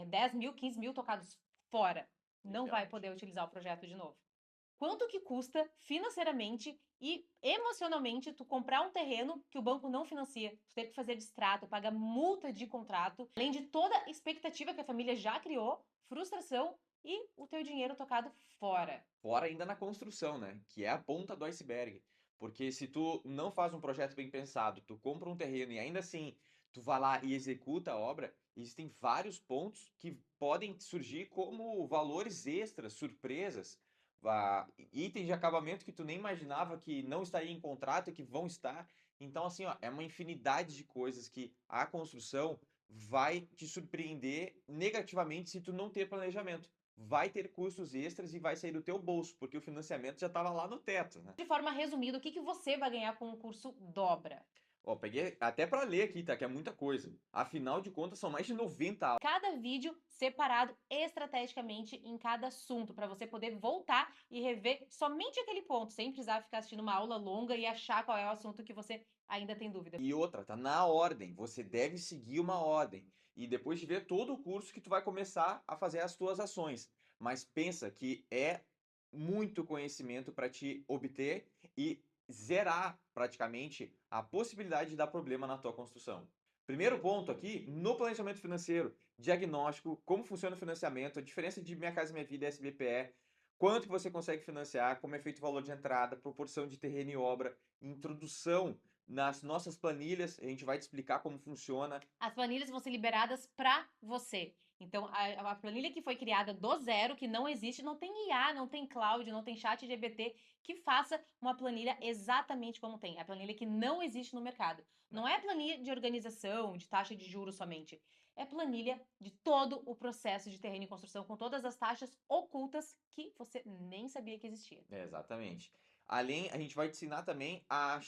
10 mil, 15 mil tocados fora. Não vai poder utilizar o projeto de novo. Quanto que custa financeiramente e emocionalmente tu comprar um terreno que o banco não financia? Tu ter que fazer distrato, pagar multa de contrato, além de toda a expectativa que a família já criou, frustração e o teu dinheiro tocado fora. Fora ainda na construção, né? Que é a ponta do iceberg. Porque se tu não faz um projeto bem pensado, tu compra um terreno e ainda assim tu vai lá e executa a obra, existem vários pontos que podem surgir como valores extras, surpresas, itens de acabamento que tu nem imaginava que não estaria em contrato e que vão estar. Então, assim, ó, é uma infinidade de coisas que a construção vai te surpreender negativamente se tu não ter planejamento. Vai ter custos extras e vai sair do teu bolso, porque o financiamento já estava lá no teto, né? De forma resumida, o que você vai ganhar com o curso Dobra? Ó, peguei até para ler aqui, tá? Que é muita coisa. Afinal de contas, são mais de 90 aulas. Cada vídeo separado estrategicamente em cada assunto, para você poder voltar e rever somente aquele ponto, sem precisar ficar assistindo uma aula longa e achar qual é o assunto que você ainda tem dúvida. E outra, tá na ordem. Você deve seguir uma ordem. E depois de ver todo o curso que tu vai começar a fazer as tuas ações. Mas pensa que é muito conhecimento para te obter e zerar praticamente a possibilidade de dar problema na tua construção. Primeiro ponto aqui, no planejamento financeiro, diagnóstico, como funciona o financiamento, a diferença de Minha Casa Minha Vida e SBPE, quanto que você consegue financiar, como é feito o valor de entrada, proporção de terreno e obra, introdução nas nossas planilhas, a gente vai te explicar como funciona. As planilhas vão ser liberadas para você. Então, a planilha que foi criada do zero, que não existe, não tem IA, não tem cloud, não tem chat GPT que faça uma planilha exatamente como tem. É a planilha que não existe no mercado. Não é planilha de organização, de taxa de juros somente. É planilha de todo o processo de terreno e construção, com todas as taxas ocultas que você nem sabia que existia. Exatamente. Além, a gente vai te ensinar também a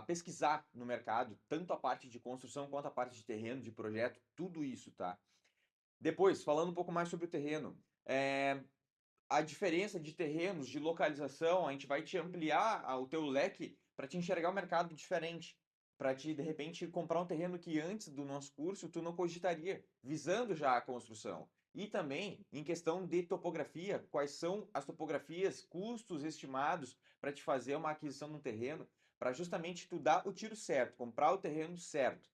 pesquisar no mercado, tanto a parte de construção quanto a parte de terreno, de projeto, tudo isso, tá? Depois, falando um pouco mais sobre o terreno, a diferença de terrenos, de localização, a gente vai te ampliar o teu leque para te enxergar o mercado diferente, para te, de repente, comprar um terreno que antes do nosso curso tu não cogitaria, visando já a construção. E também em questão de topografia, quais são as topografias, custos estimados para te fazer uma aquisição de um terreno, para justamente tu dar o tiro certo, comprar o terreno certo.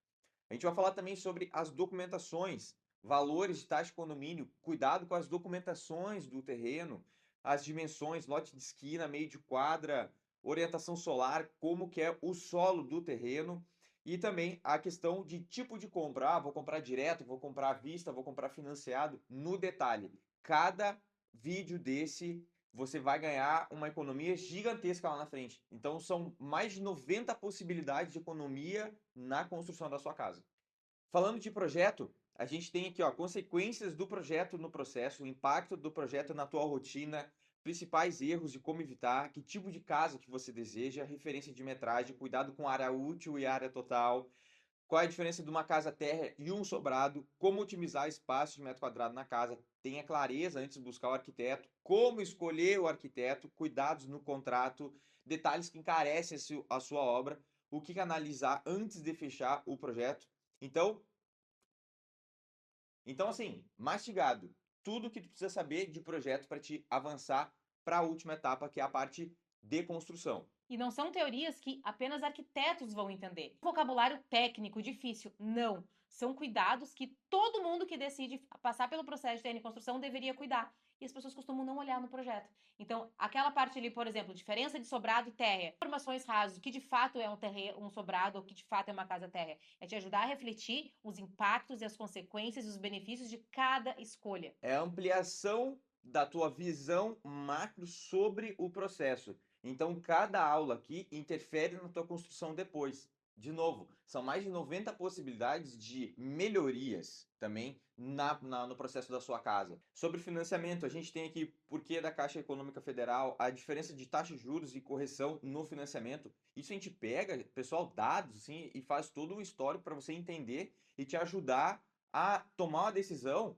A gente vai falar também sobre as documentações, valores de taxa de condomínio, cuidado com as documentações do terreno, as dimensões, lote de esquina, meio de quadra, orientação solar, como que é o solo do terreno e também a questão de tipo de compra. Vou comprar direto, vou comprar à vista, vou comprar financiado, no detalhe. Cada vídeo desse você vai ganhar uma economia gigantesca lá na frente. Então são mais de 90 possibilidades de economia na construção da sua casa. Falando de projeto, a gente tem aqui, ó, consequências do projeto no processo, o impacto do projeto na tua rotina, principais erros e como evitar, que tipo de casa que você deseja, referência de metragem, cuidado com área útil e área total, qual é a diferença de uma casa térrea e um sobrado, como otimizar espaço de metro quadrado na casa, tenha clareza antes de buscar o arquiteto, como escolher o arquiteto, cuidados no contrato, detalhes que encarecem a sua obra, o que analisar antes de fechar o projeto. Então assim, mastigado, tudo que tu precisa saber de projeto para te avançar para a última etapa, que é a parte de construção. E não são teorias que apenas arquitetos vão entender. Vocabulário técnico, difícil. Não. São cuidados que todo mundo que decide passar pelo processo de TN construção deveria cuidar. E as pessoas costumam não olhar no projeto. Então, aquela parte ali, por exemplo, diferença de sobrado e térrea, informações rasas, o que de fato é um sobrado, ou o que de fato é uma casa térrea, é te ajudar a refletir os impactos e as consequências e os benefícios de cada escolha. É a ampliação da tua visão macro sobre o processo. Então, cada aula aqui interfere na tua construção depois. De novo, são mais de 90 possibilidades de melhorias também no processo da sua casa. Sobre financiamento, a gente tem aqui porquê da Caixa Econômica Federal, a diferença de taxa de juros e correção no financiamento. Isso a gente pega, pessoal, dados assim, e faz todo o histórico para você entender e te ajudar a tomar uma decisão.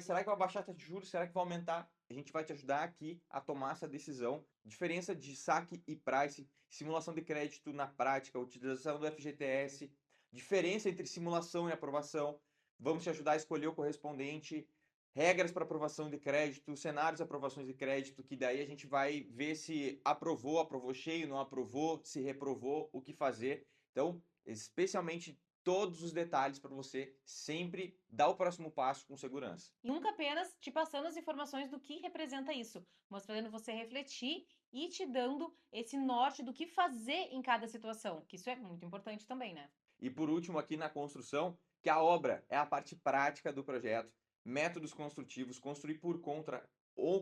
Será que vai baixar a taxa de juros? Será que vai aumentar? A gente vai te ajudar aqui a tomar essa decisão. Diferença de saque e price, simulação de crédito na prática, utilização do FGTS, diferença entre simulação e aprovação. Vamos te ajudar a escolher o correspondente, regras para aprovação de crédito, cenários de aprovações de crédito, que daí a gente vai ver se aprovou cheio, não aprovou, se reprovou, o que fazer. Então, especialmente todos os detalhes para você sempre dar o próximo passo com segurança. E nunca apenas te passando as informações do que representa isso, mas fazendo você refletir e te dando esse norte do que fazer em cada situação, que isso é muito importante também, né? E por último aqui na construção, que a obra é a parte prática do projeto, métodos construtivos, construir por conta ou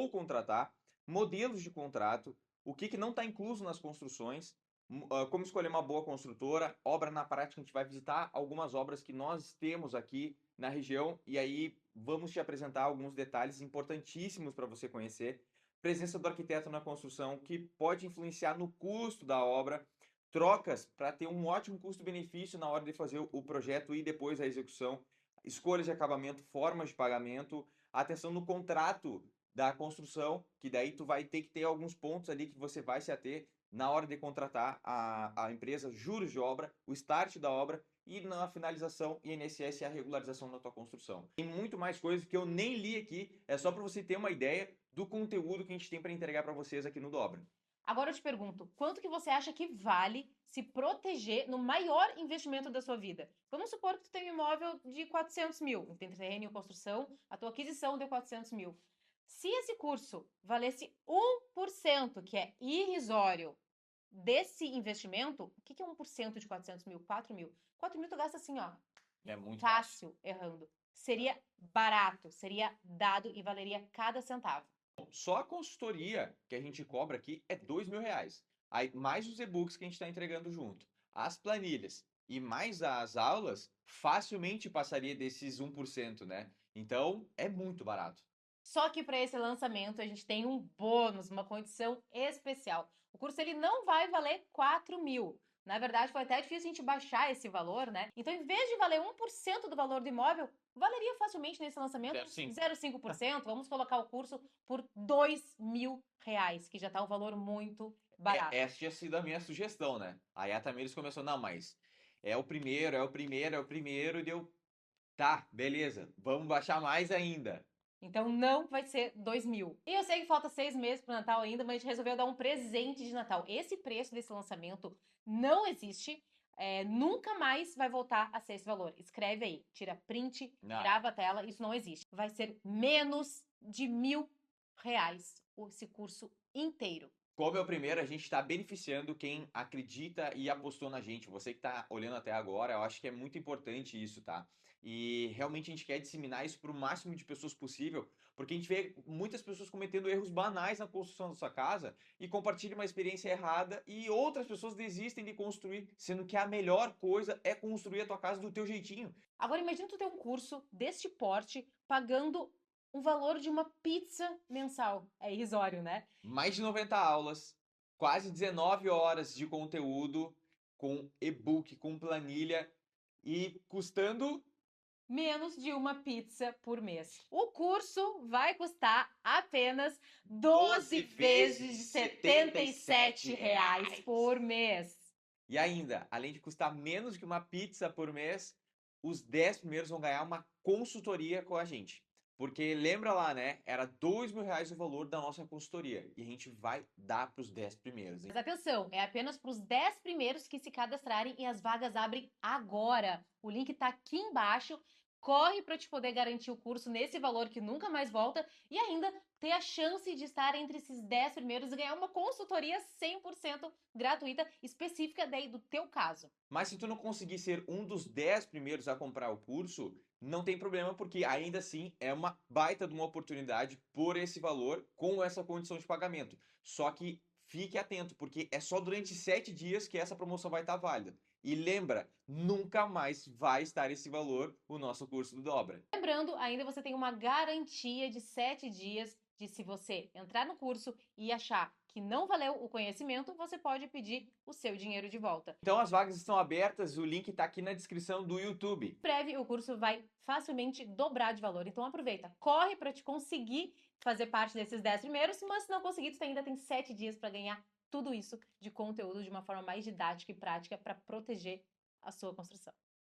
contratar, modelos de contrato, o que não está incluso nas construções, como escolher uma boa construtora, obra na prática, a gente vai visitar algumas obras que nós temos aqui na região e aí vamos te apresentar alguns detalhes importantíssimos para você conhecer. Presença do arquiteto na construção, que pode influenciar no custo da obra, trocas para ter um ótimo custo-benefício na hora de fazer o projeto e depois a execução, escolhas de acabamento, formas de pagamento, atenção no contrato da construção, que daí tu vai ter que ter alguns pontos ali que você vai se ater na hora de contratar a empresa, juros de obra, o start da obra e na finalização, INSS e a regularização da tua construção. Tem muito mais coisas que eu nem li aqui, é só para você ter uma ideia do conteúdo que a gente tem para entregar para vocês aqui no Dobra. Agora eu te pergunto, quanto que você acha que vale se proteger no maior investimento da sua vida? Vamos supor que tu tem um imóvel de 400 mil, tem terreno e construção, a tua aquisição deu 400 mil. Se esse curso valesse 1%, que é irrisório, desse investimento, o que é 1% de 400 mil? 4 mil. 4 mil tu gasta assim, ó. É muito Fácil, errando. Seria barato, seria dado e valeria cada centavo. Só a consultoria que a gente cobra aqui é R$2.000. Aí, mais os e-books que a gente está entregando junto, as planilhas e mais as aulas, facilmente passaria desses 1%, né? Então, é muito barato. Só que para esse lançamento a gente tem um bônus, uma condição especial. O curso ele não vai valer 4 mil. Na verdade, foi até difícil a gente baixar esse valor, né? Então, em vez de valer 1% do valor do imóvel, valeria facilmente nesse lançamento 0,5%. Vamos colocar o curso por R$2.000, que já tá um valor muito barato. Essa tinha sido a minha sugestão, né? Aí a Tamires começou, não, mas é o primeiro, e deu, tá, beleza, vamos baixar mais ainda. Então não vai ser 2 mil. E eu sei que falta 6 meses pro Natal ainda, mas a gente resolveu dar um presente de Natal. Esse preço desse lançamento não existe. nunca mais vai voltar a ser esse valor. Escreve aí, tira print, Não. grava a tela, isso não existe. Vai ser menos de R$ 1.000 esse curso inteiro. Como é o primeiro, a gente está beneficiando quem acredita e apostou na gente. Você que está olhando até agora, eu acho que é muito importante isso, tá? E realmente a gente quer disseminar isso para o máximo de pessoas possível, porque a gente vê muitas pessoas cometendo erros banais na construção da sua casa e compartilham uma experiência errada e outras pessoas desistem de construir, sendo que a melhor coisa é construir a tua casa do teu jeitinho. Agora imagina tu ter um curso deste porte pagando um valor de uma pizza mensal. É irrisório, né? Mais de 90 aulas, quase 19 horas de conteúdo com e-book, com planilha e custando Menos de uma pizza por mês. O curso vai custar apenas 12 vezes de R$ 77 por mês. E ainda, além de custar menos que uma pizza por mês, os 10 primeiros vão ganhar uma consultoria com a gente. Porque lembra lá, né? Era R$ 2.000 o valor da nossa consultoria. E a gente vai dar para os 10 primeiros. Mas atenção, é apenas para os 10 primeiros que se cadastrarem e as vagas abrem agora. O link tá aqui embaixo. Corre para te poder garantir o curso nesse valor que nunca mais volta e ainda ter a chance de estar entre esses 10 primeiros e ganhar uma consultoria 100% gratuita, específica daí do teu caso. Mas se tu não conseguir ser um dos 10 primeiros a comprar o curso, não tem problema, porque ainda assim é uma baita de uma oportunidade por esse valor, com essa condição de pagamento. Só que fique atento, porque é só durante 7 dias que essa promoção vai estar válida. E lembra, nunca mais vai estar esse valor o nosso curso do Dobra. Lembrando, ainda você tem uma garantia de 7 dias de se você entrar no curso e achar que não valeu o conhecimento, você pode pedir o seu dinheiro de volta. Então as vagas estão abertas, o link está aqui na descrição do YouTube. Em breve o curso vai facilmente dobrar de valor, então aproveita, corre para te conseguir fazer parte desses 10 primeiros, mas se não conseguir, tu ainda tem 7 dias para ganhar tudo isso de conteúdo de uma forma mais didática e prática para proteger a sua construção.